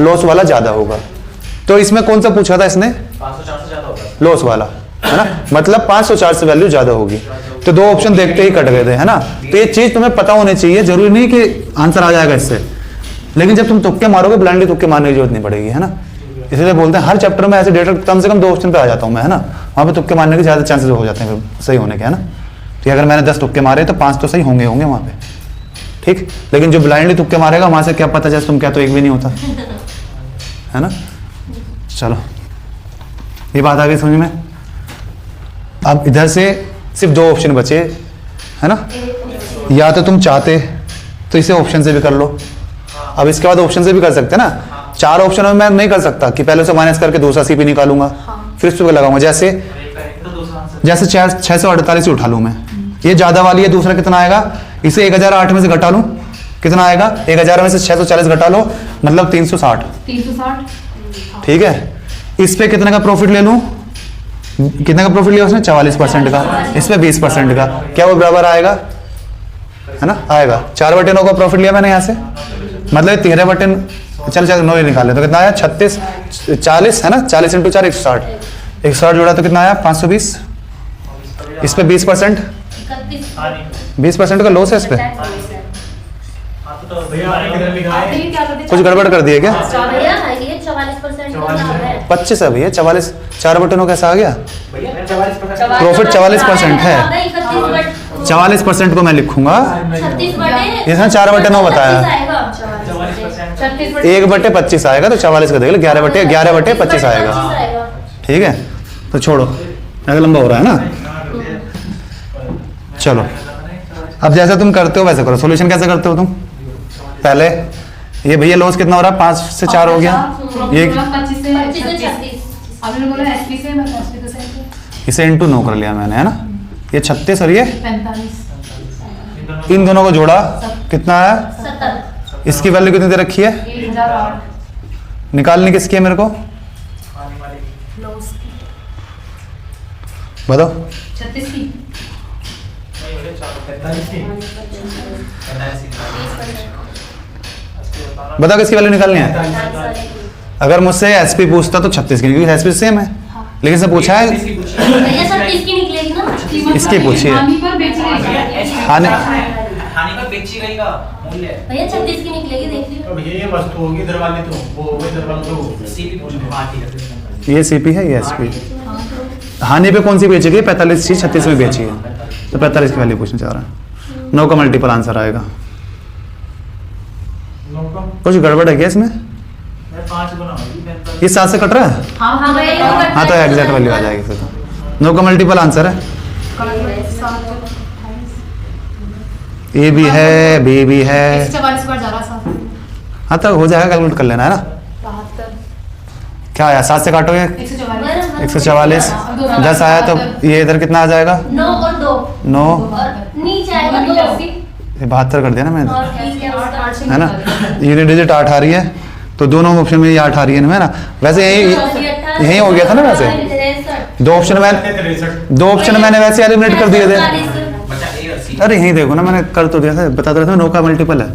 लॉस वाला ज्यादा होगा। तो इसमें कौन सा पूछा था इसने? 504 से ज्यादा होगा, लॉस वाला, है ना, मतलब 504 से वैल्यू ज्यादा होगी। तो 2 ऑप्शन देखते ही कट गए थे, है ना। तो ये चीज तुम्हें पता होनी चाहिए, जरूरी नहीं कि आंसर आ जाएगा इससे, लेकिन जब तुम तुक्के मारोगे ब्लाइंडली तुक्के मारने की जरूरत नहीं पड़ेगी, है ना। इसलिए बोलते हैं हर चैप्टर में ऐसे डेटा कम से कम 2 ऑप्शन पे आ जाता हूँ मैं, है ना, वहाँ पे तुक्के मारने के ज्यादा चांसेस हो जाते हैं सही होने के, है ना। तो अगर मैंने 10 तुक्के मारे तो 5 तो सही होंगे वहाँ पे, ठीक। लेकिन जो ब्लाइंडली तुक्के मारेगा वहां से क्या पता, जैसे तुम क्या तो एक भी नहीं होता, है ना। चलो ये बात आ गई समझ में। अब इधर से सिर्फ 2 ऑप्शन बचे, है ना। या तो तुम चाहते तो इसे ऑप्शन से भी कर लो, अब इसके बाद ऑप्शन से भी कर सकते हैं ना। 4 ऑप्शन में मैं नहीं कर सकता कि पहले से माइनस करके दूसरा सीपी निकालूंगा, फिर उसको लगाऊंगा। जैसे 648 से उठा लूं मैं, ये ज्यादा वाली है, दूसरा कितना आएगा? इसे 1008 में से घटा लूं, कितना आएगा? 1000 में से 640 घटा लो, मतलब 360। 360, ठीक है। इस पे कितने का प्रॉफिट ले लूं? कितने का प्रॉफिट लिया उसने? 44% का। इस पे 20% का, क्या वो बराबर आएगा? है ना, आएगा। 4/9 का प्रॉफिट लिया मैंने यहाँ से, मतलब 13/, चल 9 निकाले तो कितना आया? 36, 40 है ना, 40 × 4 160, 160 जोड़ा तो कितना आया? 520। इस पे 20%, 20% का लॉस है इस पे। कुछ गड़बड़ कर दिया क्या? 44% 25 है भैया, 44, 4/9 कैसा आ गया? प्रॉफिट 44% है। 31 44% को मैं लिखूंगा, 36 बटे इसने 4/9 बताया, 36 1/25 आएगा, तो 44 का देख लो, 11/25 आएगा। ठीक है, तो छोड़ो, अगर लंबा हो रहा है ना। चलो, अब जैसा तुम करते हो वैसे करो। सॉल्यूशन कैसे करते हो तुम? पहले ये भैया लॉस कितना हो रहा है? 5 से 4 हो गया, ये 25 से 25 से 36 36 आपने बोला एसपी से, मैं एसपी को सेंड इसे इंटू 9 कर लिया मैंने, है ना। ये 36 और ये 45 इन दोनों को जोड़ा, कितना आया? 70 इसकी वैल्यू कितनी दे रखी है? 1008 निकालनी किसकी है मेरे को बताओ? 36 की बताओ किसकी वैल्यू निकालनी है? अगर मुझसे एसपी पूछता तो 36 की, क्योंकि एसपी सेम है, लेकिन से पूछा है भैया 36 की निकलेगी ना। इसकी पूछिए। हानि पर बेच रही है। हानि हानि पर बेची गई का मूल्य भैया 36 की निकलेगी, देख लियो। अब ये वस्तु होगी इधर वाली, तो वो हो गई इधर वाली, तो सीपी पूछ ये सीपी है, ये एसपी। हानि पे कौन सी बेची गई? 45 चीज 36 में बेची है, तो 45 की वैल्यू पूछना चाह रहा है। 9 का मल्टीपल आंसर आएगा। कुछ गड़बड़ है क्या इसमें? 5 गुना होगी ये 7 से कट रहा है? हाँ भैया हाँ, तो एग्जैक्ट वैल्यू आ जाएगी फिर तो। 9 का मल्टीपल आंसर है, ए भी है, बी भी है। 144 पर जा रहा था। हाँ, तो हो जाएगा, कैलकुलेट कर लेना है ना। 72 क्या आया? 7 से काटोगे 144 144, 10 आया, तो ये इधर कितना आ जाएगा? 9 और 2 9, और नीचे आएगा 2 ये 72 कर दिया ना मैंने, और ठीक है, और 8 से है ना। यूनिट डिजिट 8 आ रही है, तो दोनों ऑप्शन में ये 8 आ रही है ना। वैसे यही हो गया था ना। वैसे 2 ऑप्शन मैंने वैसे एलिमिनेट कर दिए थे। बचा ए और सी। अरे यही देखो ना, मैंने कर तो दिया था, बता रहा था 9 का मल्टीपल है।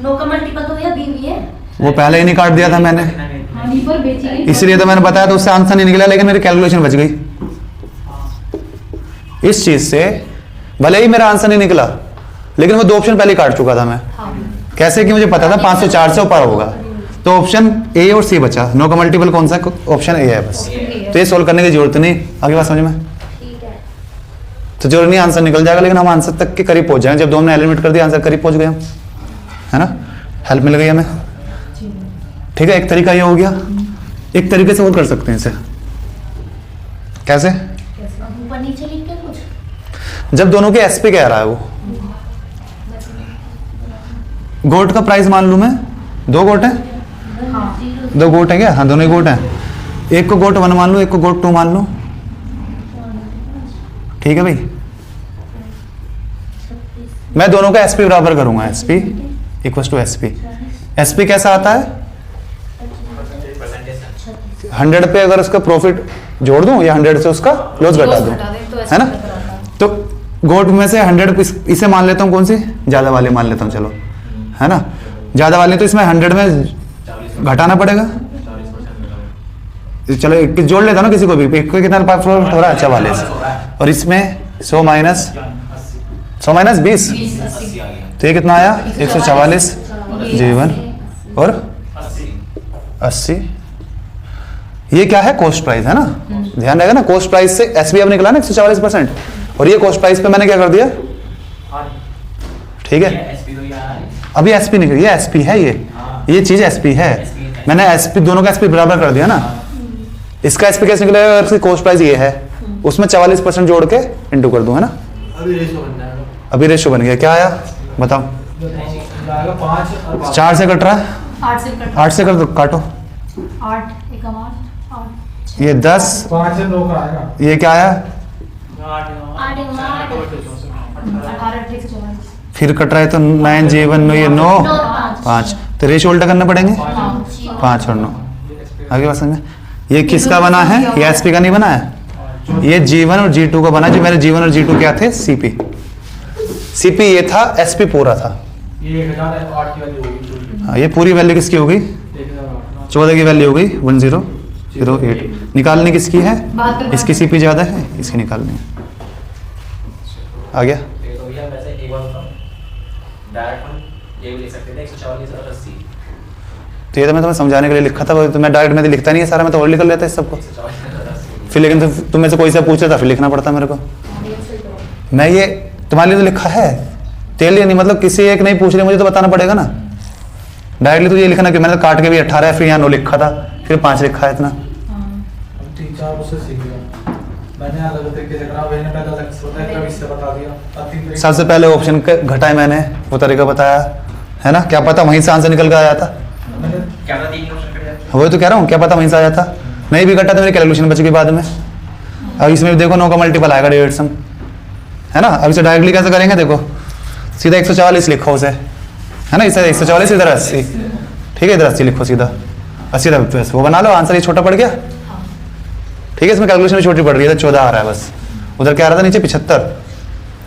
9 का मल्टीपल तो भैया 20 है। वो पहले ही नहीं काट दिया था मैंने, हानि पर बेची गई। इसलिए तो मैंने बताया, तो उससे आंसर नहीं निकला, लेकिन मेरी कैलकुलेशन बच गई इस चीज से। भले ही मेरा आंसर नहीं निकला, लेकिन वो 2 ऑप्शन पहले काट चुका था मैं। कैसे कि मुझे पता था 504 से ऊपर होगा, तो ऑप्शन ए और सी बचा। 9 का मल्टीपल कौन सा है? ऑप्शन ए है बस। तो ये सोल्व करने की जरूरत नहीं। आगे बात समझ में? ठीक है। तो जरूर नहीं आंसर निकल जाएगा, लेकिन हम आंसर तक के करीब पहुंच जाएंगे। जब 2 हमने एलिमिनेट कर दिया, आंसर करीब पहुंच गए हम, है ना। हेल्प मिल गई हमें। ठीक है, एक तरीका ये हो गया। एक तरीके से और कर सकते हैं इसे। कैसे? ऊपर नीचे लिख के कुछ जब दोनों के एसपी कह रहा है वो, गोट का प्राइस मान लूं मैं, 2 गोट है, 2 गोट है क्या? हाँ, दोनों ही गोट हैं। एक को गोट 1 मान लूं, एक को गोट 2 मान लूं। ठीक है भाई, मैं दोनों का एसपी बराबर करूंगा। SP equal to SP. SP कैसा आता है? 100 पे अगर उसका प्रॉफिट जोड़ दूं या 100 से उसका लॉस घटा दूं, है ना। तो गोट में से 100 इसे मान लेता हूं, कौन सी ज्यादा वाली मान लेता हूं, चलो, है ना। ज्यादा वाली तो इसमें 100 में घटाना पड़ेगा। चलो एक जोड़ लेता हूं ना किसी को भी। एक को कितना प्रॉफिट हो रहा है? 44। और इसमें 100 माइनस 20, तो ये कितना आया? 144 जीवन और 80। ये क्या है? कॉस्ट प्राइस, है ना। ध्यान रहेगा ना, कॉस्ट प्राइस से एसबी अब निकला ना 144%, और ये कॉस्ट प्राइस पे मैंने क्या कर दिया? ठीक है, अभी एसपी निकल, ये एसपी है, ये चीज एसपी है। मैंने एसपी दोनों का एसपी बराबर कर दिया ना। इसका एसपी कैसे निकलेगा? अगर इसकी कॉस्ट प्राइस ये है, उसमें 44% जोड़ के इंटू कर दूं, है ना। अभी रेशो बन गया। क्या आया बताओ? 4 से कट रहा है, 8 से कर दो, काटो। 8 एकम 8 ये 10, 5 से 2 का आएगा। ये क्या आया? 18 फिर कट रहा है, तो 9 J1 ये 9 5, तो रेशो उल्टा करने पड़ेंगे। 5 और 9। आगे बात समझ में? ये किसका बना है? ये एसपी का नहीं बना है, ये G1 और G2 का बना। जो मेरे G1 और G2 क्या थे? सीपी ये था, एसपी पूरा था। ये 1008 की वैल्यू होगी। हाँ, ये पूरी वैल्यू किसकी हो गई? 14 की वैल्यू हो गई 1008। निकालनी किसकी है? इसकी सीपी ज्यादा है, इसकी निकालनी है। आ गया? तो भैया वैसे एक बार बताओ, डायरेक्ट हम ये भी लिख सकते थे 144 और 80। तो ये तो मैं तुम्हें समझाने के लिए लिखा था, तो मैं डायरेक्ट में तो लिखता नहीं है सारा, मैं तो और लिख लेता है इस सबको। फिर लेकिन तुम में से कोई से पूछ लेता फिर लिखना पड़ता मेरे को। मैं ये तुम्हारे लिए तो लिखा है, तेरे लिए नहीं, मतलब किसी एक नहीं पूछ रहे मुझे तो बताना पड़ेगा ना। डायरेक्टली तो ये लिखना कि मैंने तो काट के भी 18 फिर यहाँ 9 लिखा था, फिर 5 लिखा है इतना। हम 3-4 उससे सीख गया। मैंने अलग तरीके से करा, मैंने पहले होता है इससे बता दिया। अब 3 सबसे पहले ऑप्शन घटाए मैंने, वो तरीका बताया है ना, क्या पता वहीं से आंसर निकल कर आ जाता। कैमरा 3 ऑप्शन कट जाता। वही तो कह रहा हूँ, क्या पता वहीं से आ जाता। नहीं भी घटा तो मेरी कैलकुलेशन बच गई बाद में। अब इसमें भी देखो 9 का मल्टीपल आएगा 1.5 सम, है ना। अब इसे डायरेक्टली कैसे करेंगे, देखो सीधा 144 लिखो उसे, है ना। इसे 144 इधर 80, ठीक है, इधर 80 लिखो सीधा, 80 बस वो बना लो, आंसर ये छोटा पड़ गया। ठीक है, इसमें कैलकुलेशन भी छोटी पड़ रही है, 14 आ रहा है बस। उधर क्या आ रहा था नीचे 75,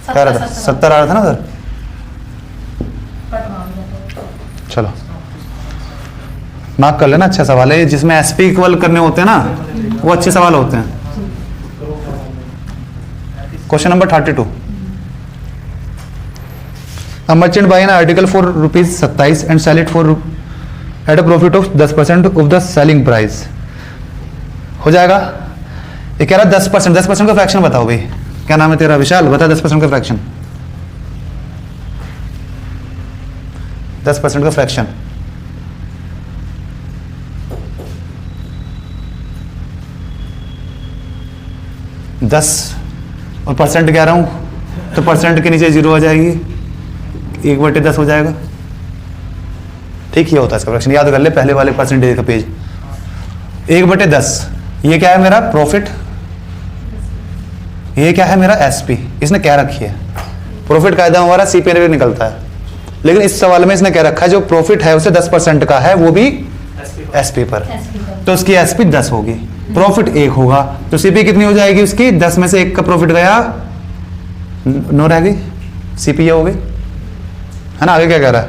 क्या आ रहा था 70 आ रहा था ना उधर। चलो मार्क कर लेना, अच्छा सवाल है। जिसमें एसपी इक्वल करने होते हैं ना वो अच्छे सवाल होते हैं। Question number 32। A merchant buy an article for ₹27 and sell it for at a profit of 10% of the selling price। हो जाएगा। ये कह रहा 10%, 10% का फ्रैक्शन बताओ भाई। क्या नाम है तेरा? विशाल, बता 10% का फ्रैक्शन। 10% का फ्रैक्शन दस और परसेंट कह रहा हूं तो परसेंट के नीचे 0 आ जाएगी, 1/10 हो जाएगा। ठीक ही होता है इसका फ्रैक्शन, याद कर ले पहले वाले परसेंटेज का पेज। 1/10 ये क्या है मेरा प्रॉफिट, ये क्या है मेरा एसपी। इसने क्या रखी है प्रॉफिट, कायदा हमारा सीपी में निकलता है, लेकिन इस सवाल में इसने क्या रखा है जो प्रॉफिट है उसे 10% का है, वो भी एसपी पर, तो उसकी एसपी 10 होगी, प्रॉफिट 1 होगा, तो सीपी कितनी हो जाएगी उसकी? 10 में से 1 का प्रॉफिट गया, 9 रह गई, सीपी हो गई, है ना। आगे क्या कह रहा है?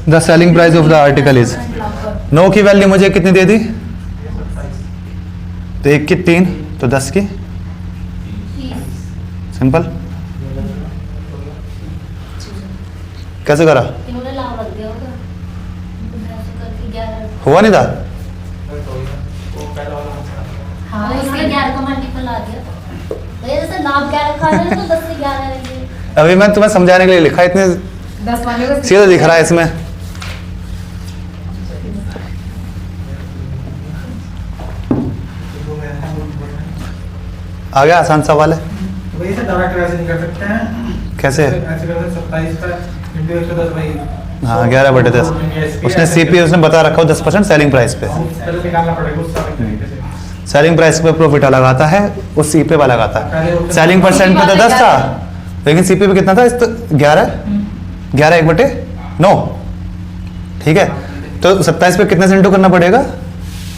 The selling price of the article is, 9 की वैल्यू मुझे कितनी दे दी? तो 1 की 3, तो 10 की, सिंपल। कैसे करा? इन्होंने लाभ रख दिया होगा, ऐसे करके 11। हुआ नहीं था? हाँ, इसने 11 का मल्टीपल आ गया। तो जैसे लाभ 11 खा रहे हैं तो 10 से 11 रहेंगे। अभी मैं तुम्हें समझाने के लिए लिखा, इतने 10 वाले को सीधा दिख रहा है इसमें। आ गया, आसान सवाल है। वही से डायरेक्ट ऐसे नहीं कर सकते हैं। कैसे? ऐसे कर सकते 27 का इंटू 110 भाई। हाँ 11/10 उसने सीपी उसने बता रखा हो 10% सेलिंग प्राइस पे। पहले निकालना पड़ेगा उस सारे तरीके से। सेलिंग प्राइस पे प्रॉफिट अलग आता है, उस सीपी वाला आता है। सेलिंग परसेंट पे तो 10 था, लेकिन सीपी पे कितना था? इस तो 11 1/9, ठीक है। तो 27 पे कितने से इंटू करना पड़ेगा?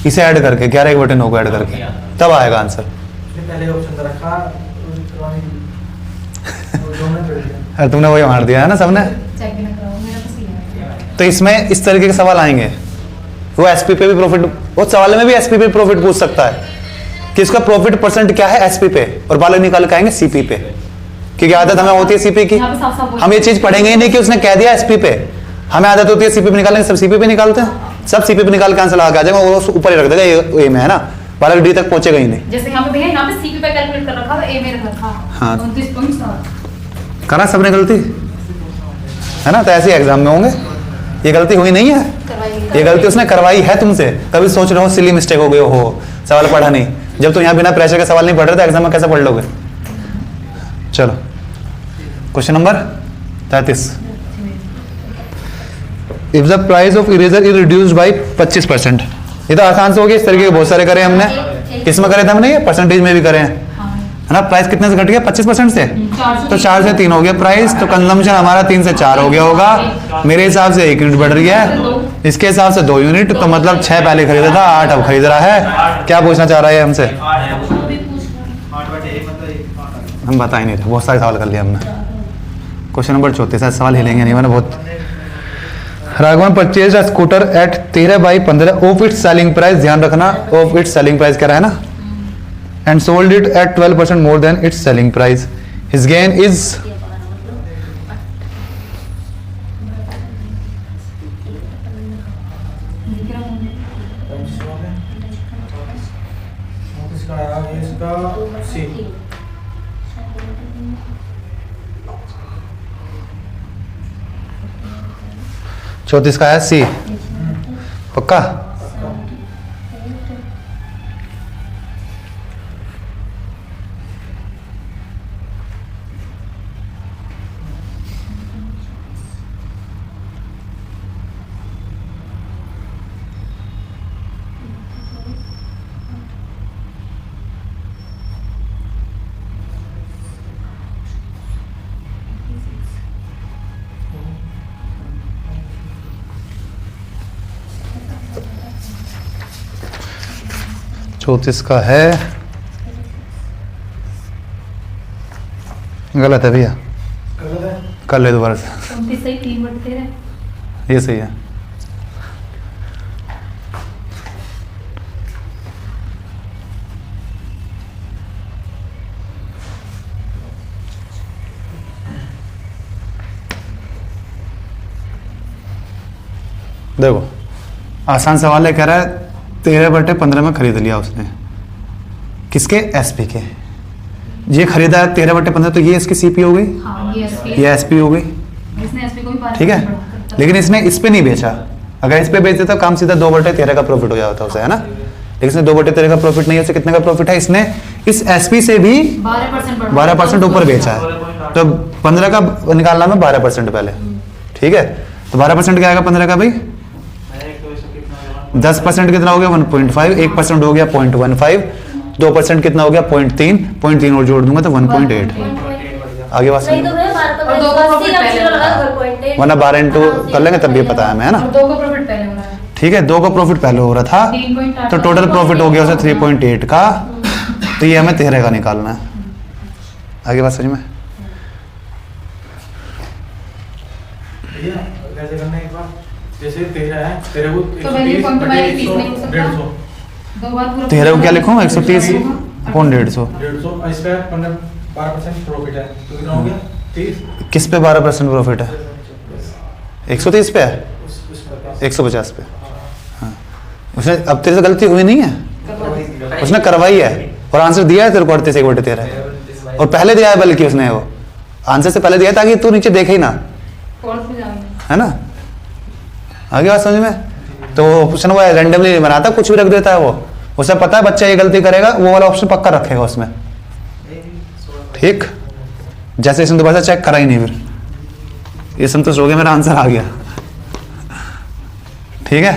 इसे ऐड करके 11 1/9 को ऐड करके, तब आएगा आंसर। पहले ऑप्शन रखा अरे तुमने वही मार दिया है ना सबने। चेक भी ना कराओ, मेरा तो सही है। तो इसमें इस तरीके के सवाल आएंगे। वो एसपी पे भी प्रॉफिट, वो सवाल में भी एसपी पे प्रॉफिट पूछ सकता है कि इसका प्रॉफिट परसेंट क्या है एसपी पे, और बालक निकाल के आएंगे सीपी पे, क्योंकि आदत हमें होती है सीपी की। यहाँ पे साफ-साफ बोल- हम ये चीज पढ़ेंगे ही नहीं कि उसने कह दिया एसपी पे, हमें आदत होती है सीपी पे निकालने, सब सीपी पे निकालते हैं, सब सीपी पे निकाल के आंसर लगा आ जाएगा, वो ऊपर ही रख देगा ए में, है ना, बालक डी तक पहुंचेगा ही नहीं। जैसे यहाँ पे भैया यहाँ पे सीपी पे कैलकुलेट कर रखा था, ए में रख रखा। हाँ। 29.7 करा सबने गलती, है ना। तो ऐसे एग्जाम में होंगे, ये गलती हुई नहीं है, ये गलती उसने करवाई है तुमसे। कभी सोच रहे हो सिली मिस्टेक हो गई हो, सवाल पढ़ा नहीं, जब तो यहाँ बिना प्रेशर के सवाल नहीं पढ़ रहे थे, एग्जाम में कैसे पढ़ लोगे? चलो question number 33। If the price of eraser is reduced by 25%, ये तो आसान से हो गया। इस तरीके के बहुत सारे करे हमने, किसमें करे थे हमने? ये परसेंटेज में भी करे हैं, है ना। प्राइस कितने से घट गया? 25% से, तो 4 से 3 हो गया प्राइस, तो कंजम्पशन हमारा 3 से 4 हो गया होगा। मेरे हिसाब से 1 यूनिट बढ़ रही है, इसके हिसाब से 2 यूनिट, तो मतलब 6 पहले खरीदा था, 8 अब खरीद रहा है। क्या पूछना चाह रहा है हमसे? 8/1 मतलब 1 हम बता ही नहीं रहे, बहुत सारे सवाल कर लिए हमने। क्वेश्चन नंबर 34, सवाल हिलेंगे नहीं, मैंने बहुत। Raghavan purchase scooter at 13/15 of its selling price, ध्यान रखना ऑफ इट्स सेलिंग प्राइस कह रहा है ना, and sold it at 12% more than its selling price. His gain is इसका आया ये इसका सी। चौतीस का है सी, पक्का? चौतीस का है, गलत है भैया, गलत है। कर ले दोबारा से। 29 सही 3/13 ये सही है। देखो आसान सवाल है, कह रहा है 13/15 में खरीद लिया उसने, किसके? एसपी के। ये खरीदा है 13/15, तो ये इसकी सीपी हो गई, हाँ ये एसपी ये एसपी हो गई, इसने एसपी को भी 12 ठीक है। लेकिन इसने इस पे नहीं बेचा, अगर इस पे बेच देता काम सीधा 2/13 का प्रॉफिट हो जाता उसे, है ना। लेकिन इसने 2/13 का प्रॉफिट नहीं है, उसे कितने का प्रॉफिट है? इसने इस एसपी से भी 12% ऊपर बेचा है, तो 15 का निकालना में 12% पहले, ठीक है। तो 12% क्या आएगा 15 का भाई? 10% कितना हो गया? 1.5, 1% हो गया 0.15, 2% कितना हो गया? 0.3, 0.3 और जोड़ दूंगा तो 1.8। आगे बात नहीं तो समझो, भैया 12 और दो का profit पहले हो रहा है। 1.8 वरना 12 इंटू कर लेंगे तब भी पता है हमें, है ना। और 2 का प्रॉफिट पहले हो रहा है, ठीक है, 2 का प्रॉफिट पहले हो रहा था, 3.8 तो टोटल प्रॉफिट हो गया उसे 3.8 का, तो ये हमें 13 का निकालना है। आगे बात समझ में? भैया कैसे करना है एक बार? जैसे 13 है, 13 को तो मैंने 130 कम तो बटे मैंने 30 नहीं हो 100, सकता। 150, 2 बार पूरा 13 को क्या लिखूं? 130 पॉइंट 150। 150 और इस पे 12% प्रॉफिट है, तो कितना हो गया? 30। किस पे 12% प्रॉफिट है? 130 पे है, उस पर 150 पे। हाँ, उसने अब तेरे से गलती हुई नहीं है, उसने करवाई है और आंसर दिया है तेरे को 38/13, और पहले दिया है बल्कि उसने वो आंसर से पहले दिया है, ताकि तू नीचे देखे ही ना, फोर्थ में जाएंगे। है ना। आगे बात समझ में? तो ऑप्शन वो रैंडमली नहीं बनाता, कुछ भी रख देता है वो, उसे पता है बच्चा ये गलती करेगा, वो वाला ऑप्शन पक्का रखेगा उसमें, ठीक। जैसे इसने दोबारा चेक करा ही नहीं, फिर ये संतुष्ट हो गया, मेरा आंसर आ गया, ठीक है।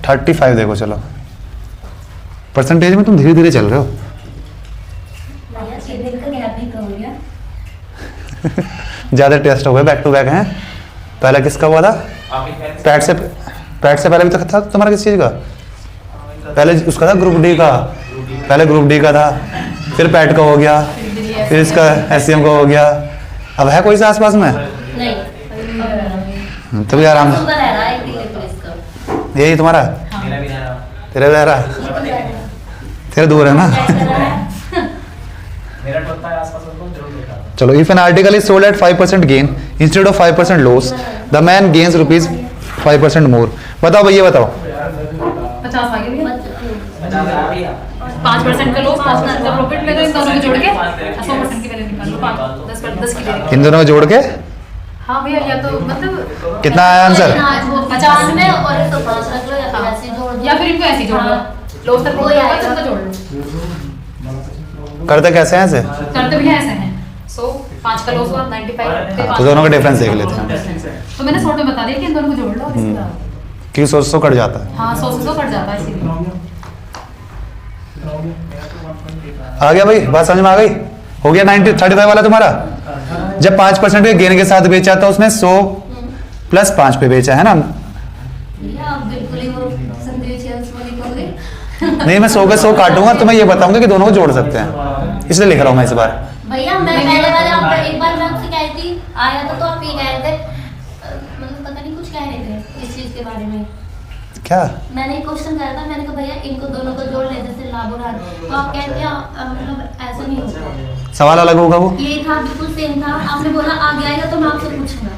35 देखो, चलो परसेंटेज में तुम धीरे धीरे चल रहे हो। भैया 6 दिन का गैप भी कम हो गया। ज्यादा टेस्ट हो गए, बैक टू बैक हैं। पहला किसका हुआ था? पैट से पहले भी तो था तुम्हारा किस चीज का? पहले उसका था ग्रुप डी का, पहले ग्रुप डी का था, फिर पैट का हो गया, फिर इसका एससीएम का हो गया। अब है कोई से आसपास में? नहीं तभी आराम से सुंदर है रहा है एक दिन पुलिस का। यही तुम्हारा, तेरा भी रह रहा, तेरा दूर है ना। मेरा टोटल आसपास उनको जरूर देखा। चलो, if an article is sold at 5% gain instead of 5% loss, the man gains ₹5% मोर। बताओ भैया, बताओ। 50 आ गए 5% का लॉस, 5% का प्रॉफिट में, तो इन दोनों को जोड़ के 100% की वैल्यू निकाल लो, 10 की वैल्यू। इन दोनों को जोड़ के हाँ भैया, या तो मतलब कितना आया आंसर? 50 में और 105 रख लो या फिर ऐसे जोड़ दो। या फिर इनको ऐसे ही जोड़ लो, लॉस तक वही आएगा। सबको जोड़ लो। करते कैसे हैं ऐसे? करते भी ऐसे हैं। 100 5 का लॉस हुआ 95, तो दोनों का डिफरेंस देख लेते हैं, तो मैंने शॉर्ट में बता दिया कि इन दोनों को जोड़ लो और इसके बाद क्योंकि 100 कट जाता है। हाँ 100 से 100 कट जाता है इसीलिए। आ गया भाई, बात समझ में आ गई? हो गया 35 वाला तुम्हारा। जब 5% के गेन के साथ बेचा था उसने 100 + 5 पे बेचा, है ना। भैया आप बिल्कुल ही वो संदेह चेंज वाली कर गए। नहीं, मैं 100 के 100 काटूंगा तो मैं ये बताऊंगा कि दोनों को जोड़ सकते हैं, इसलिए लिख रहा हूँ मैं इस बार। भैया मैं पहले वाले आपका एक बार मैं आपसे कह रही थी, आया था तो आप ये कह रहे थे, मतलब पता नहीं कुछ कह रहे थे इस चीज के बारे में। क्या? मैंने एक क्वेश्चन करा था, मैंने कहा भैया इनको दोनों को जोड़ ले जैसे लाभ और हानि, तो आप कहते हैं मतलब ऐसा नहीं होता। सवाल अलग होगा वो। ये था बिल्कुल सेम था, आपने बोला आगे आएगा तो मैं आपसे पूछूंगा,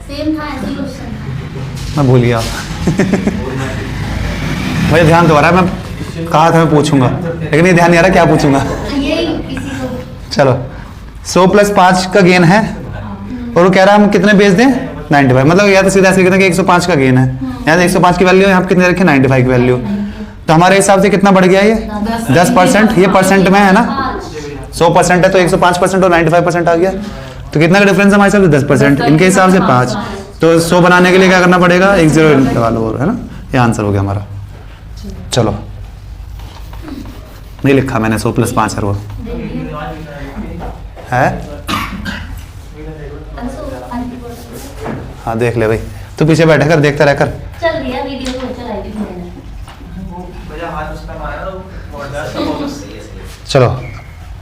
सेम था ऐसे ही क्वेश्चन था। मैं भूल गया। मुझे ध्यान तो आ रहा है, मैं कहा था मैं पूछूंगा, लेकिन ये ध्यान नहीं आ रहा क्या पूछूंगा। यही किसी को चलो 100 प्लस 5 का गेन है और वो कह रहा है हम कितने बेच दें 95, मतलब या तो सीधा ऐसे कहते हैं कि 105 का गेन है, यहाँ से 105 की वैल्यू है, यहाँ पे कितने रखे 95 की वैल्यू, तो हमारे हिसाब से कितना बढ़ गया ये 10%, ये परसेंट में है ना, 100% है तो 105% और 95% आ गया, तो कितना का डिफरेंस है हमारे हिसाब से 10%, इनके हिसाब से 5, तो 100 बनाने के लिए क्या करना पड़ेगा, एक 0 लगा लो और, है ना, ये आंसर हो गया हमारा। चलो नहीं लिखा मैंने 100 प्लस 5 है वो है, हाँ देख ले भाई, तू पीछे बैठे कर देखता रहकर। चल दिया वीडियो को, चलाई थी मैंने। भैया हाथ उसका मारा तो बहुत ज्यादा फोकस सही है। चलो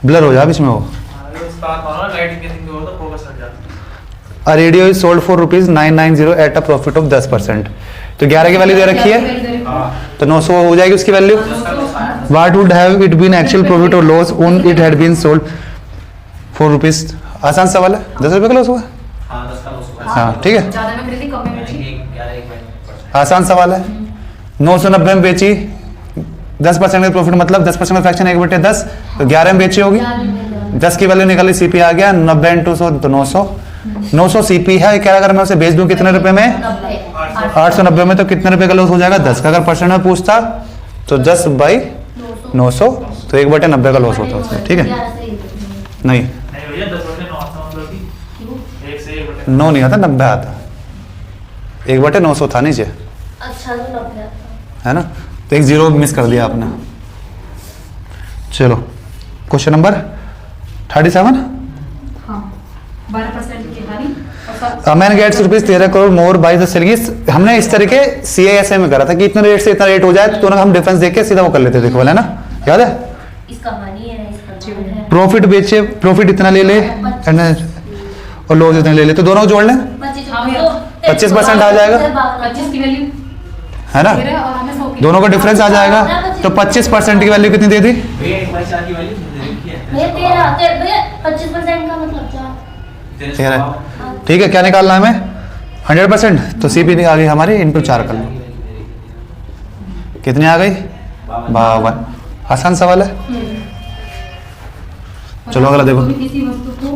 ब्लर हो जा बीच में वो। उसका हाथ मारो ना, लाइटिंग के थिंग हो तो फोकस हट जाता है। A radio is sold for ₹990 at a profit of 10%, तो 11 की वैल्यू दे रखी है, तो 900 हो जाएगी उसकी value. What would have it been actual profit or loss when it had been sold for ₹? आसान सवाल है, 10 रुपये का लॉस हुआ, हाँ 10 का लॉस हुआ। हाँ ठीक है, ज्यादा में खरीदी कम में बेची। 11 आसान सवाल है। 990 में बेची, 10% का प्रॉफिट मतलब 10% का फ्रैक्शन 1/10, तो 11 में बेची होगी, 10 की वैल्यू निकाली, सीपी आ गया 90 × 100 तो 900 सीपी है, क्या अगर मैं उसे बेच दूं कितने रुपए में 890 में, तो कितने रुपए का लॉस हो जाएगा 10 का, अगर परसेंट में पूछता तो 10/900, तो 1/90 का लॉस होता है उसमें, ठीक है। नहीं नहीं भैया 10/9 आता मतलब कि 1 से 1/9। 9 नहीं आता, 90 आता, 1/900 था नीचे, अच्छा तो लग गया है ना, तो एक 0 मिस कर दिया आपने। चलो क्वेश्चन नंबर 37, हाँ 12% की हानि। A man gets ₹13 crore more by the selling, हमने इस तरह के CISA में करा था कि इतने रेट से इतना रेट हो जाए, तो दोनों हम डिफरेंस देख के सीधा वो कर लेते थे, देखो वाला ना, याद है। इसका हानि है, इसका हानि है। प्रॉफिट बेचे, प्रॉफिट इतना ले ले और लॉस इतना ले ले, तो दोनों को जोड़ लें, 25% आ जाएगा, 25 की वैल्यू है ना, 13 और हमें 100 की। दोनों का डिफरेंस आ जाएगा, तो 25% की वैल्यू कितनी दे दी, भैया 1/4 की वैल्यू दे रखी है। भैया 25% का मतलब क्या? 13, ठीक है, क्या निकालना है हमें 100%, तो CP आ गई हमारी इंटू 4 कर लो, कितनी आ गई 52, आसान सवाल है। चलो अगला देखो, कोई किसी वस्तु को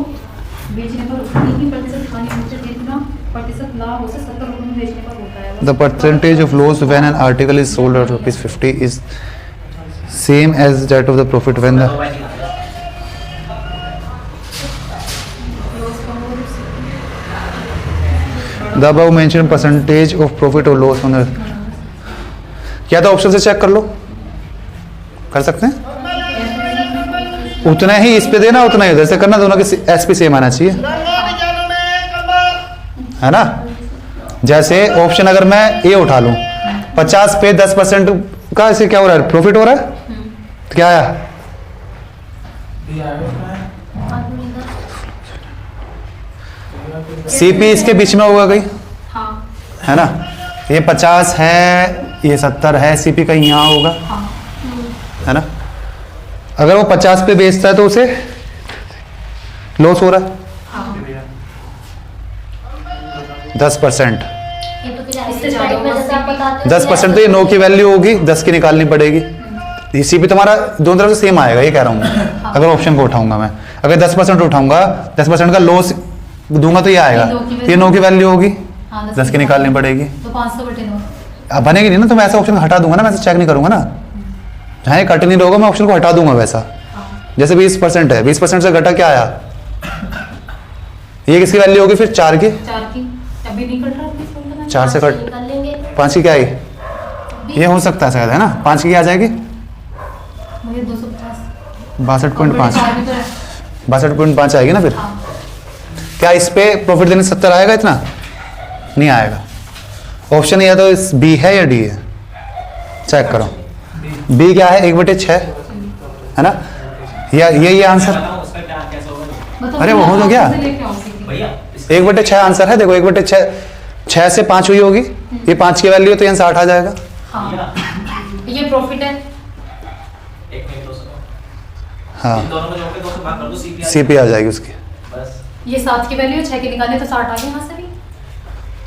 बेचने पर उतनी ही प्रतिशत हानि होती है जितना प्रतिशत लाभ उसे 70 रुपये में बेचने पर होता है। the percentage of loss when an article is sold at ₹50 is same as that of the profit when the above mentioned percentage of profit or loss on the, क्या तो ऑप्शन से चेक कर लो, कर सकते हैं, उतना ही इस पे देना, उतना ही उधर से करना, दोनों की SP सेम आना चाहिए, है ना। जैसे ऑप्शन अगर मैं ए उठा लूं, 50 पे 10% का, इसे क्या हो रहा है, प्रॉफिट हो रहा है, तो क्या आया, CP इसके बीच में होगा गई, हाँ है ना, ये 50 है, ये 70 है, CP कहीं यहाँ होगा, है ना। अगर वो 50 पे बेचता है तो उसे लॉस हो रहा है 10%, ये तो फिर इससे ज्यादा में जैसे आप बताते हो 10% तो ये 9 की वैल्यू होगी, 10 की निकालनी पड़ेगी, CP तुम्हारा दोनों तरफ से सेम आएगा, ये कह रहा हूँ मैं। अगर ऑप्शन को उठाऊंगा मैं, अगर 10% उठाऊंगा, 10% का लॉस दूंगा तो ये आएगा, ये 9 की वैल्यू होगी, 10 की निकालनी पड़ेगी, तो 500/9 अब बनेगी नहीं ना, तो मैं ऐसा ऑप्शन हटा दूंगा ना, मैं ऐसे चेक नहीं करूंगा ना, जहाँ ये कट नहीं होगा मैं ऑप्शन को हटा दूंगा वैसा। जैसे 20% है, 20% से घटा क्या आया, ये किसकी वैल्यू होगी फिर 4 की, 4 की, अभी नहीं कट रहा, 4 से कट कर लेंगे 5 की क्या आई, ये हो सकता है शायद, है ना, 5 की क्या आ जाएगी मुझे 250 62.5, 4 भी तो है। 62.5 आएगी ना फिर। क्या इस पे प्रॉफिट देने 70 आएगा, इतना नहीं आएगा। ऑप्शन या तो इस बी है या डी है, चेक करो, बी क्या है 1/6, है ना, या ये आंसर, उसका क्या कैसे होगा अरे वो हो तो गया, भैया 1/6 आंसर है, देखो 1/6, 6 से 5 हुई होगी, ये 5 की वैल्यू है तो यहाँ 60 आ जाएगा, हाँ ये प्रॉफिट है, एक मिनट 200, हाँ इन दोनों को जोड़ के 200 भाग कर दो, CP आ जाएगी उसकी। बस ये 7 की वैल्यू 6 की निकाले तो 60 आ गया यहाँ से भी।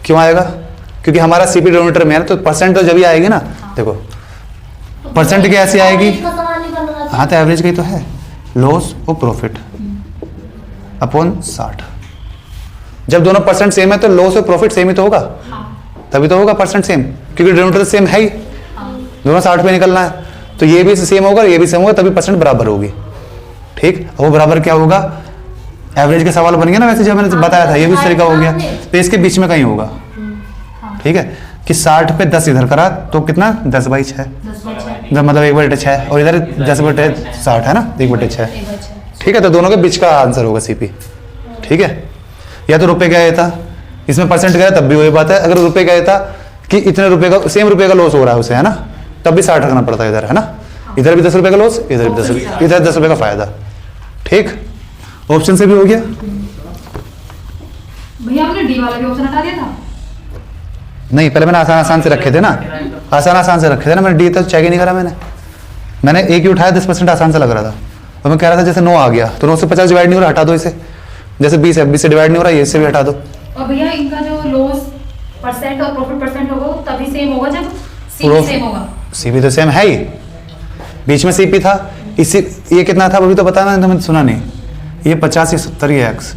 क्यों आएगा, क्योंकि हमारा CP डिनोमिनेटर में है ना, तो परसेंट तो जब ही आएगी ना, देखो परसेंट की ऐसी आएगी। एवरेज का सवाल नहीं करना था। हाँ तो एवरेज की तो है, लॉस और प्रॉफिट अपॉन 60। जब दोनों परसेंट सेम है तो लॉस और प्रॉफिट सेम ही तो होगा, तभी तो होगा परसेंट सेम, क्योंकि डिनोमिनेटर सेम है ही, दोनों 60 पे निकलना है, तो ये भी सेम होगा ये भी सेम होगा, तभी परसेंट बराबर होगी। ठीक, वो बराबर क्या होगा, एवरेज के सवाल बन गया ना वैसे जब मैंने बताया था, ये भी इस तरीका हो गया, तो इसके बीच में कहीं होगा। ठीक है, कि 60 पे 10 इधर करा तो कितना 10/6, 10/6 मतलब 1/6, और इधर 10/60 है ना, 1/6। 1/6। ठीक है, तो दोनों के बीच का आंसर होगा सीपी। ठीक है, या तो रुपए गया था, इसमें परसेंट गया तब भी वही बात है, अगर रुपए गया था कि इतने रुपए का सेम रुपए का लॉस हो रहा है उसे, है ना, तब भी 60 रखना पड़ता है इधर, है ना, इधर भी 10 रुपए का लॉस, इधर भी 10 रुपए, इधर 10 रुपए का फायदा। ठीक, ऑप्शन से भी हो गया। भैया आपने डी वाला भी ऑप्शन हटा दिया था। नहीं, पहले मैंने आसान आसान से रखे थे ना, आसान से रखे थे ना, मैंने डी तक चेक ही नहीं करा, मैंने एक ही उठाया, 10% आसान से लग रहा था, और मैं कह रहा था जैसे 9 आ गया तो 9 से 50 डिवाइड नहीं हो रहा, हटा दो इसे, जैसे 20 है 20 से डिवाइड नहीं हो रहा, ये इससे भी हटा दो। और भैया इनका जो लॉस परसेंट और प्रॉफिट परसेंट होगा वो तभी सेम होगा जब सीपी सेम होगा। सीपी तो सेम है ही, बीच में सीपी था, इसी ये कितना था अभी तो बताना, तुमने सुना नहीं, ये 50 या 70 ये एक्स,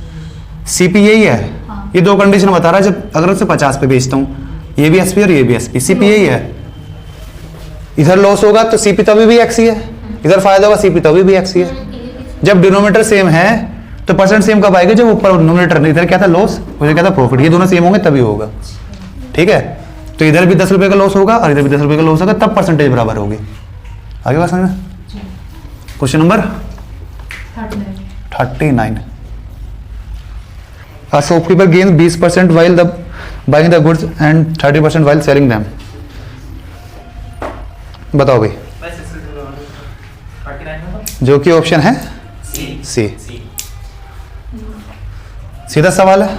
सीपी यही है। हाँ। ये दो कंडीशन बता रहा है, जब अगर उसे 50 पे बेचता हूँ, ये भी एसपी और ये भी एसपी, सीपी यही है। इधर लॉस होगा तो सीपी तभी भी एक्स ही है, इधर फायदा होगा सीपी तभी भी एक्स ही है। जब डिनोमिनेटर सेम है तो परसेंट सेम कब आएगा, जब ऊपर डिनोमिनेटर इधर क्या था लॉस, उधर क्या था प्रॉफिट, ये दोनों सेम होंगे तभी होगा। ठीक है, तो इधर भी 10 रुपए का लॉस होगा और इधर भी 10 रुपए का लॉस होगा, तब परसेंटेज बराबर होगी। आगे बात समझ में। Question number 39। A shopkeeper gains 20% while buying the goods and 30% while selling them. बताओ भाई, जो कि ऑप्शन है सी। सीधा सवाल है,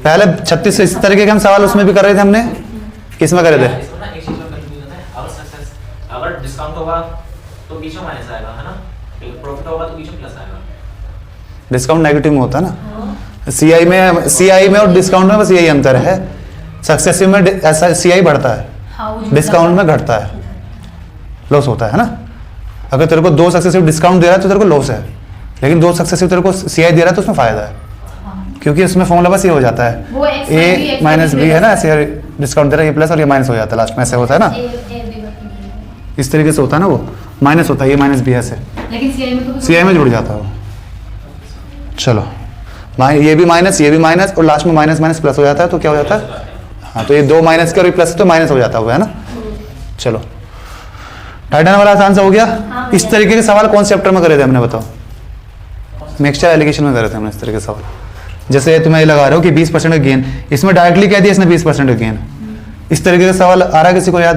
पहले 36 इस तरीके के हम सवाल उसमें भी कर रहे थे, हमने किस में करे थे, अगर डिस्काउंट होगा तो बीच में माइनस आएगा, है ना, प्रॉफिट होगा तो बीच में प्लस आएगा। डिस्काउंट नेगेटिव में होता है ना, सीआई में और डिस्काउंट में बस यही अंतर है, सक्सेसिव में ऐसा सीआई बढ़ता है, डिस्काउंट में घटता है, लॉस होता है ना। अगर तेरे को 2 सक्सेसिव डिस्काउंट दे रहा है तो तेरे को लॉस है, लेकिन 2 सक्सेसिव तेरे को सीआई दे रहा है तो उसमें फायदा है, क्योंकि उसमें फॉर्मूला बस ये हो जाता है, वो X ए माइनस बी है ना, ऐसे डिस्काउंट दे रहा है, ये प्लस और ये माइनस हो जाता है लास्ट में, ऐसे होता है ना, इस तरीके से होता है ना, वो माइनस होता है, ये माइनस बी ऐसे, लेकिन सीआई में तो सीआई में जुड़ जाता है वो। चलो, ये भी माइनस और लास्ट में माइनस माइनस प्लस हो जाता है, तो क्या हो जाता है, हाँ, तो ये 2 माइनस के और ये प्लस तो माइनस हो जाता है ना। चलो, टाइटन वाला आसान सा हो गया। इस तरीके के सवाल कौन से चैप्टर में करे थे हमने, बताओ, मिक्सचर एलिगेशन में करे थे हमने इस तरीके के सवाल। जैसे तुम्हें ये लगा रहे हो कि 20% का गेन, इसमें डायरेक्टली कह दिया इसने 20% का गेन, इस तरीके का सवाल आ रहा है किसी को याद?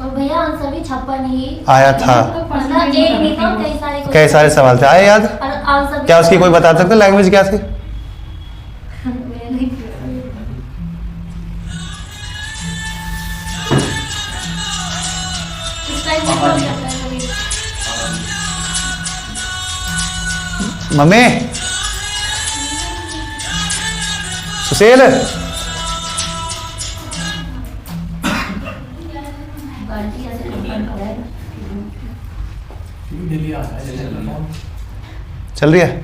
और भैया आंसर भी 56 ही आया था, मतलब एक नहीं था, कई सारे सवाल थे, आए याद? और आंसर क्या उसकी कोई बता सकता लैंग्वेज क्या थी? इस टाइम में कौन करता है कभी? मम्मी, सुशील, बाल्टी ऐसे ऊपर खड़ा है। दिल्ली आता है जैसे फोन चल रही है?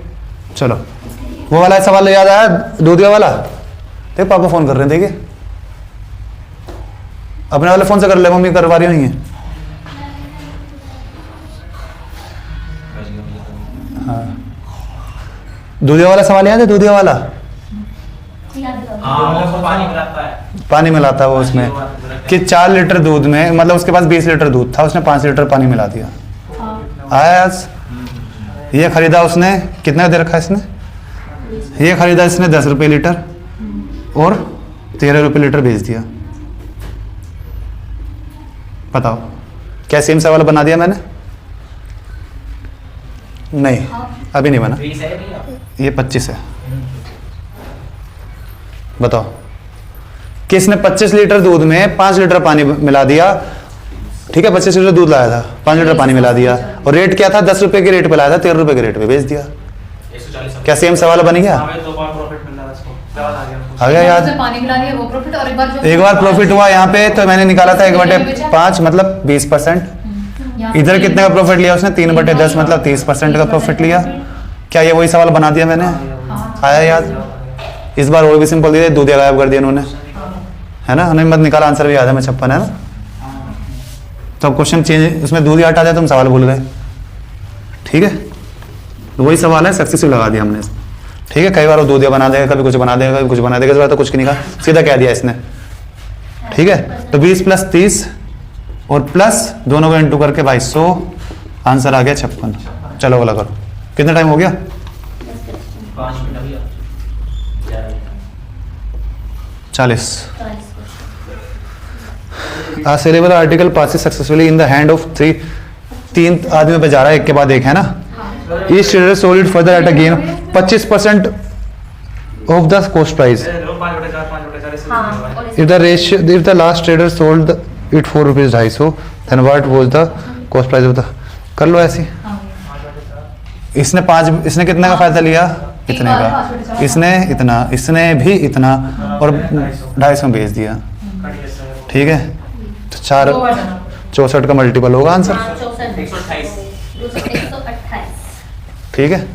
चलो, वो वाला सवाल याद आया, दूधिया वाला? देख पापा फोन कर रहे हैं, देखिए अपने वाले फोन से कर ले, मम्मी करवा रही नहीं है। हाँ, दूधिया वाला सवाल याद है? दूधिया वाला याद करो। हाँ, उसको पानी मिलाता है, पानी मिलाता है वो उसमें, कि 4 लीटर दूध में, मतलब उसके पास 20 लीटर दूध था, उसने 5 लीटर पानी मिला दिया। आया आज? ये खरीदा उसने, कितना दे रखा है इसने? ये खरीदा इसने 10 रुपये लीटर और 13 रुपये लीटर बेच दिया। बताओ, क्या सेम सवाल बना दिया मैंने? नहीं, अभी नहीं बना, 20 है भैया, ये 25 है। बताओ, किसने 25 लीटर दूध में 5 लीटर पानी मिला दिया? ठीक है, 25 लीटर दूध लाया था, 5 लीटर पानी मिला दिया, और रेट क्या था? 10 रुपए के रेट पे लाया था, 13 रुपए के रेट पे बेच दिया। 140। क्या सेम सवाल बन गया? हाँ भाई, 2 बार प्रॉफिट मिल रहा है इसको, क्या आ गया? आ गया याद। उसमें पानी मिला दिया वो प्रॉफिट, और एक बार प्रॉफिट हुआ यहाँ पे तो मैंने निकाला था 1/5 मतलब 20%। इधर कितने का प्रॉफिट लिया उसने? 3/10 मतलब 30% का प्रॉफिट लिया। क्या ये वही सवाल बना दिया मैंने? आया याद? इस बार और भी सिंपल दिया, दूधिया गायब कर दिया उन्होंने, है ना? उन्होंने मत निकाला, आंसर भी याद है मैं 56 है ना। तो अब क्वेश्चन चेंज, उसमें दूधिया हटा दिया, तुम सवाल भूल गए। ठीक है, तो वही सवाल है, सक्सेसफुल लगा दिया हमने। ठीक है, कई बार वो दूधिया बना देगा, कभी कुछ बना देगा, कभी कुछ बना देगा, इस बार तो कुछ नहीं कहा, सीधा कह दिया इसने। ठीक है, तो 20 + 30 और प्लस दोनों को इंटू करके 2200, आंसर आ गया 56। चलो वाला करो। कितना टाइम हो गया? 5 मिनट अभी 40। A cerebral article passes successfully in the hand of 3 आदमियों पे जा रहा है, एक के बाद एक, है ना? Each trader sold it further at a gain 25% of the cost price. 5/4 If the last trader sold it for ₹250, then what was the cost price of the? कर लो ऐसी। इसने कितने का फायदा लिया? इतने का। इसने इतना, इसने भी इतना, और 250 में बेच दिया। ठीक है, तो 4 64 का मल्टीपल होगा आंसर। 128। ठीक है,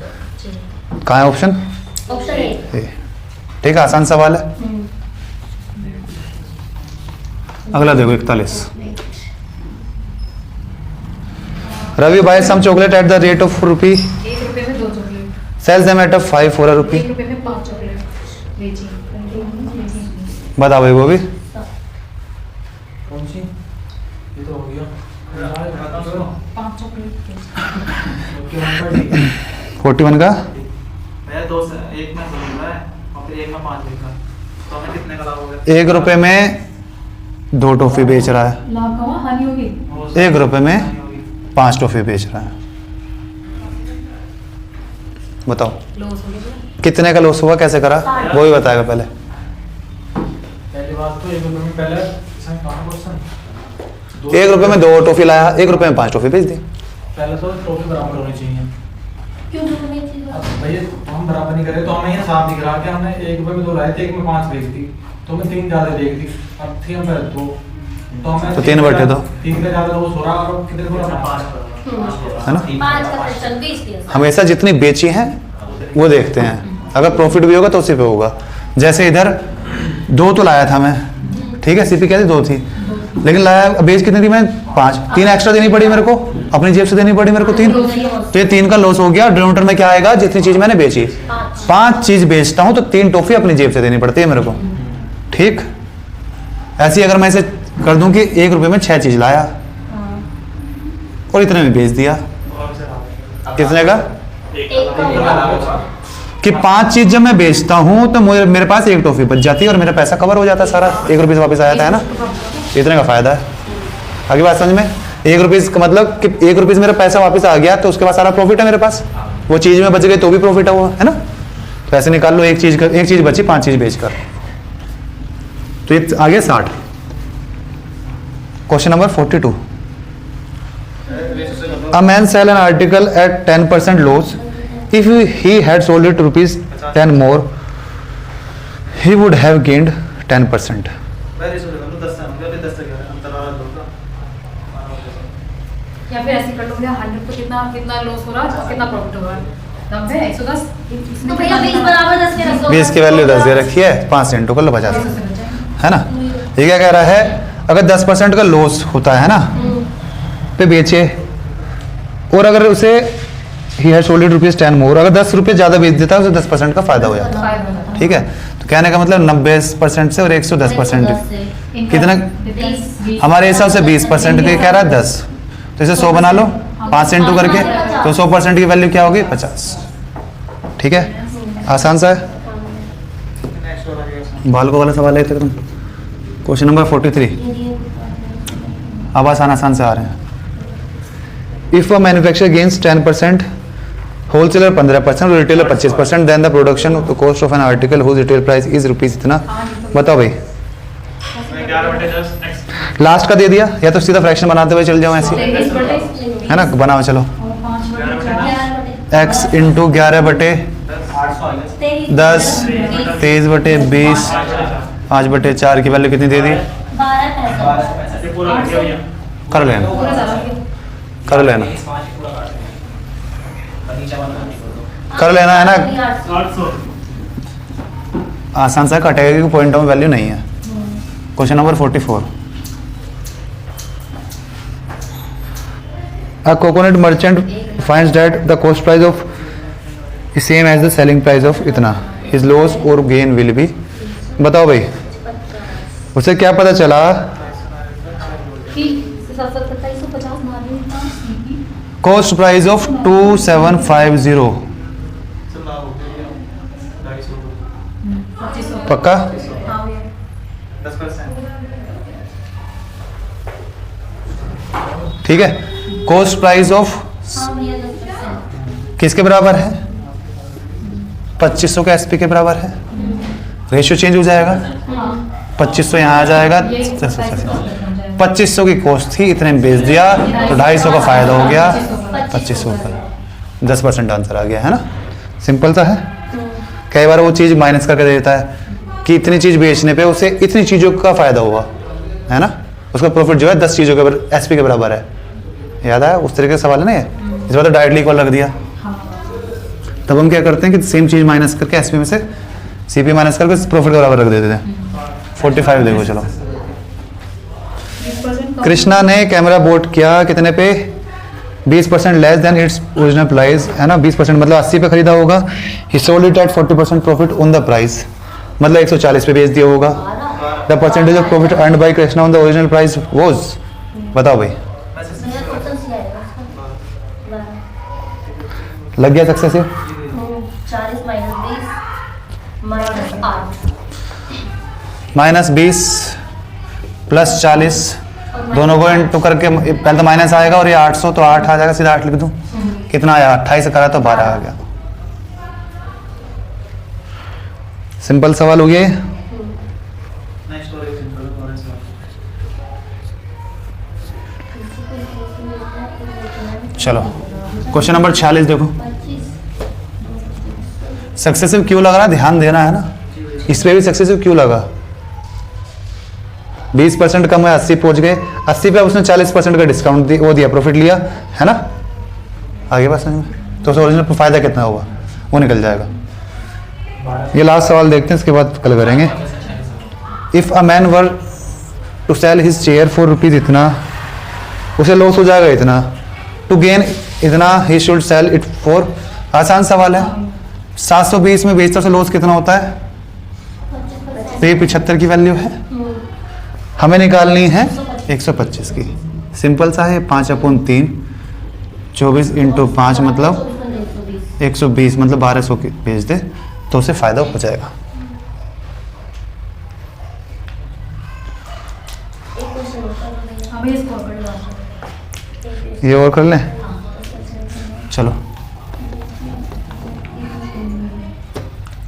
कहाँ है ऑप्शन? Option A. ठीक है, आसान सवाल है। अगला देखो 41। Ravi buy some chocolate at the rate of ₹1 1 रुपए में 2 chocolate, sells them at 5 for a ₹1। 1 रुपए में 5 चॉकलेट बेची। बता भाई वो भी। कौन सी? ये तो हो गया 5 चॉकलेट बेची। 41 का मेरा दोस्त एक में बोल रहा है और फिर एक में 5 लिखा, तो हमें कितने का लाभ हो गया? 1 रुपए में 2 टॉफी बेच रहा है, लाभ का हुआ, हानि होगी। 1 रुपए में 5 टॉफी बेच रहा है। बताओ लॉस हो गया। कितने का लॉस हुआ, कैसे करा, वो ही बताएगा पहले। पहली बात तो 1 रुपए में पहले इसमें कहाँ क्वेश्चन 1 रुपए में 2 टॉफी लाया, 1 रुपए में 5 टॉफी बेच दी। पहले तो टोटल बराबर होनी चाहिए। क्यों दोनों में चीज अब भैया हम बराबर नहीं कर रहे तो हमें ये साफ दिख रहा कि हमने 1 रुपए में 2 लाए थे, 1 में 5 बेच दी, तो हमें 3 ज्यादा बेच दी। अब थी हम पहले 2, तो हमें तो 3 बटे 2 3 का ज्यादा लॉस हो रहा और कितने को 5 है ना? 5 का क्वेश्चन 20 दिया। हमेशा जितनी बेची हैं वो देखते हैं, अगर प्रॉफिट भी होगा तो उसी पे होगा। जैसे इधर 2 तो लाया था मैं, ठीक है, सीपी कहती 2 थी, लेकिन लाया बेच कितनी थी मैं? 5, 3 एक्स्ट्रा देनी पड़ी मेरे को, अपनी जेब से देनी पड़ी मेरे को 3, तो ये 3 का लॉस हो गया। डिनोमिनेटर में क्या आएगा? जितनी चीज मैंने बेची, 5 चीज बेचता हूं तो 3 टॉफी अपनी जेब से देनी पड़ती है मेरे को। ठीक, ऐसे ही अगर मैं इसे कर दूं कि 1 रुपए में 6 चीज लाया और इतने में बेच दिया, कितने का? कि 5 चीज जब मैं बेचता हूं तो मेरे पास 1 टॉफी बच जाती है और मेरा पैसा कवर हो जाता है सारा, 1 रुपये से वापस आ जाता है ना, इतने का फायदा है। आगे बात समझ में? 1 रुपये का मतलब कि 1 रुपये से मेरा पैसा वापस आ गया तो उसके बाद सारा प्रॉफिट है मेरे पास, वो चीज में बच गई तो भी प्रॉफिट है वो, है ना? तो ऐसे निकाल लो, एक चीज बची 5 चीज बेचकर, तो ये आ गया 60। Question number 42। A man sell an article at 10% loss. If he had sold it ₹10 more, he would have gained 10%. या फिर ऐसे कर लो भैया, 100 तो कितना लॉस हो रहा है, कितना प्रॉफिट हो रहा है? 90 110, तो भैया 20 बराबर 10 के रख दो। 20 की वैल्यू 10 दे रखी है, 5 से इंटू कर लो 50, है ना? ये क्या कह रहा है? अगर 10% का लॉस होता है ना पे बेचे, और अगर उसे ही हैड सोल्ड इट ₹10 मोर, अगर 10 रुपये ज़्यादा बेच देता है उसे 10% का फायदा हो जाता है। ठीक है, तो कहने का मतलब 90% से और 110% कितना? हमारे हिसाब से 20% के कह रहा है 10, तो इसे 100 बना लो 5 से इंटू करके, तो 100% की वैल्यू क्या होगी? 50। ठीक है, आसान सा है। बालको वाला सवाल है तुम। Question number 43। अब आसान से आ रहे हैं। If a manufacturer gains 10%, wholesaler 15% और retailer 25%, then the production cost of an article whose retail price is ₹, इतना। बताओ भाई, 11/10 लास्ट का दे दिया, या तो सीधा फ्रैक्शन बनाते हुए चल जाओ ऐसे, है ना? बनाओ चलो, x इंटू 11/10 10 23/20 5/4 की वैल्यू कितनी दे दी? 12 पूरा कर दिया कर लेना, पूरा ज़्यादा हो गया। कर लेना, नीचे वाला कर लेना है ना। 800 आसान सा कटेगा कि पॉइंटों में वैल्यू नहीं है। Question number 44। A coconut merchant finds that the cost price of is same as the selling price of इतना, his loss or gain will be, बताओ भाई उसे क्या पता चला? कि 2750 मार्जिन था सीपी कॉस्ट प्राइस ऑफ 2750 चला हो गया 250 2500 पक्का? हाँ भैया 10%। ठीक है, कॉस्ट प्राइस ऑफ हाँ भैया 10%। किसके बराबर है? 2500 का एसपी के बराबर है। रेशियो चेंज हो जाएगा, 2500 यहाँ आ जाएगा, 2500 की कॉस्ट थी, इतने में बेच दिया तो 250 का फायदा हो गया 2500 का, 10% आंसर आ गया है ना। सिंपल सा है। कई बार वो चीज़ माइनस करके दे देता है कि इतनी चीज़ बेचने पे उसे इतनी चीज़ों का फायदा हुआ है ना, उसका प्रॉफिट जो है 10 चीज़ों के एसपी के बराबर है। याद आया? उस तरीके का सवाल है ना ये। इस बार तो डायरेक्टली इक्वल रख दिया। तब हम क्या करते हैं कि सेम चीज़ माइनस करके एसपी में से सीपी माइनस करके प्रॉफिट के बराबर रख देते हैं। 45 देखो चलो। कृष्णा ने कैमरा बोट किया कितने पे? 20% less than its original price है ना। 20% मतलब 80 पे खरीदा होगा। ही sold it at 40% profit on the price, मतलब 140 पे बेच दिया होगा। The percentage of profit earned bye Krishna on the original price was, बताओ भाई। मेरा टोटल से आएगा उसका 12। लग गया सक्सेसिव? 40 -20 -8 -20 + 40 दोनों को इंटू करके पहले तो माइनस आएगा और ये 800 तो 8 आ जाएगा, सीधा 8 लिख दूं। कितना आया? 28 से करा तो 12 आ गया। सिंपल सवाल हो गया ये। नेक्स्ट और एक सिंपल और सवाल। चलो क्वेश्चन नंबर 46 देखो। सक्सेसिव क्यों लग रहा है, ध्यान देना है ना। इस पे भी सक्सेसिव क्यों लगा? 20% कम है, 80 पहुंच गए। 80 पे उसने 40% का डिस्काउंट वो दिया, प्रॉफिट लिया है ना। आगे बात समझ में? तो उसका ओरिजिनल फायदा कितना होगा वो निकल जाएगा। ये लास्ट सवाल देखते हैं, इसके बाद कल करेंगे। If a man were to sell his chair for rupees इतना, उसे लॉस हो जाएगा इतना। टू गेन इतना ही शुड सेल इट फॉर, आसान सवाल है। 720 में बेचता, उसे लॉस कितना होता है? तो ये 75 की वैल्यू है, हमें निकालनी है 125 की। सिंपल सा है, 5/3 24 × 5 मतलब 120, मतलब 1200 की बेच दे तो उसे फायदा हो जाएगा। हाँ भैया स्कोर कर लो। ये और कर लें, चलो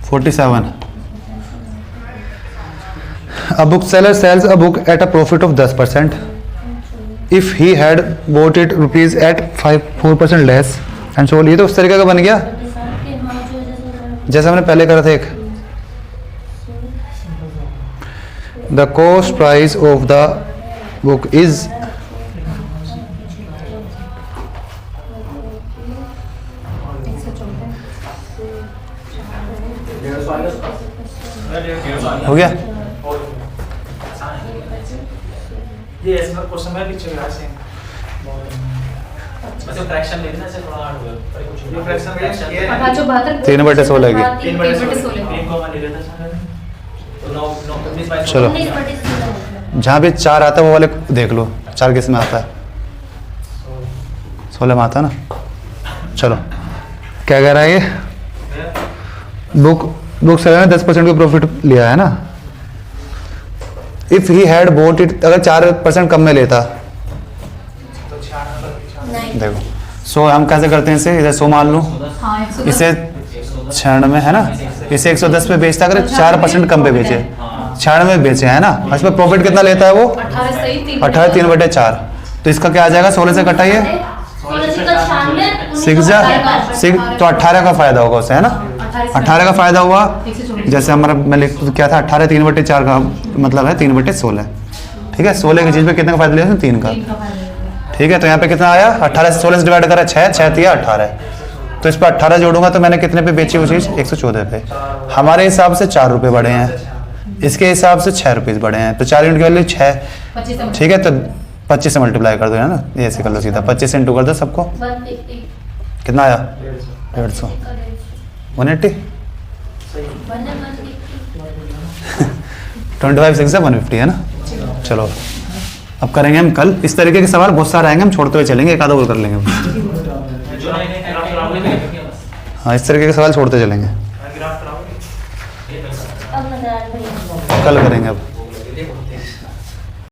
47। A bookseller sells a book at a profit of 10%. If he had bought it rupees at 4% less and sold, ये तो उस तरीके का बन गया जैसा हमने पहले करा था एक। The cost price of the book is हो गया। ये ऐसा क्वेश्चन में पीछे गया सेम। वैसे फ्रैक्शन लेना ऐसे थोड़ा हार्ड होगा, पर कुछ ये फ्रैक्शन ये 72 3/16 की। 3/16 3 को ले लेते हैं तो 9 19 22 चलो जहाँ भी 4 आता है वो वाले देख लो, 4 किस में आता है? 16 में आता है ना। चलो क्या कह रहा है ये? बुक सेलर ने 10% का प्रॉफिट लिया है ना। If he had boat it, अगर 4% कम में लेता, देखो 100 हम कैसे करते हैं इसे, इधर 100 मान लूँ, हाँ 110 इसे 96 है ना, इसे 110 पे बेचता, अगर 4% कम पे बेचे, 96 बेचे है ना, इसमें प्रॉफिट कितना लेता है वो? 18 सही 18 3/4। तो इसका क्या आ जाएगा? 16 से कटाइए 6 तो 18 का फायदा होगा उसे है ना। 18 का फायदा हुआ 124 जैसे हमारा मैं लिख क्या था 18 3/4 का मतलब है 3/16। ठीक है 16 की चीज़ पे कितने का फायदा लिया 3 का। 3 का फायदा होगा। ठीक है तो यहाँ पे कितना आया 18 से 16 से डिवाइड करा 6 6 दिया 18। तो इस पर 18 जोड़ूंगा तो मैंने कितने पे बेची वो चीज़ 114 पे। हमारे हिसाब से 4 रुपये बढ़े हैं, इसके हिसाब से 6 रुपये बढ़े हैं। तो 4 यूनिट की वैल्यू 6। 25 से ठीक है तो 25 से मल्टीप्लाई कर दो है ना, ये ऐसे कर लो सीधा 25 से इंटू कर दो सबको। 150 कितना आया 150 180 25 6 150 है ना। चलो अब करेंगे हम कल इस तरीके के सवाल बहुत सारे आएंगे, हम छोड़ते हुए चलेंगे, एक आधा और कर लेंगे। जो नहीं नहीं ग्राफ कराओगे हाँ इस तरीके के सवाल छोड़ते चलेंगे, ग्राफ कराओगे अब नजर आ रही है। कल करेंगे अब।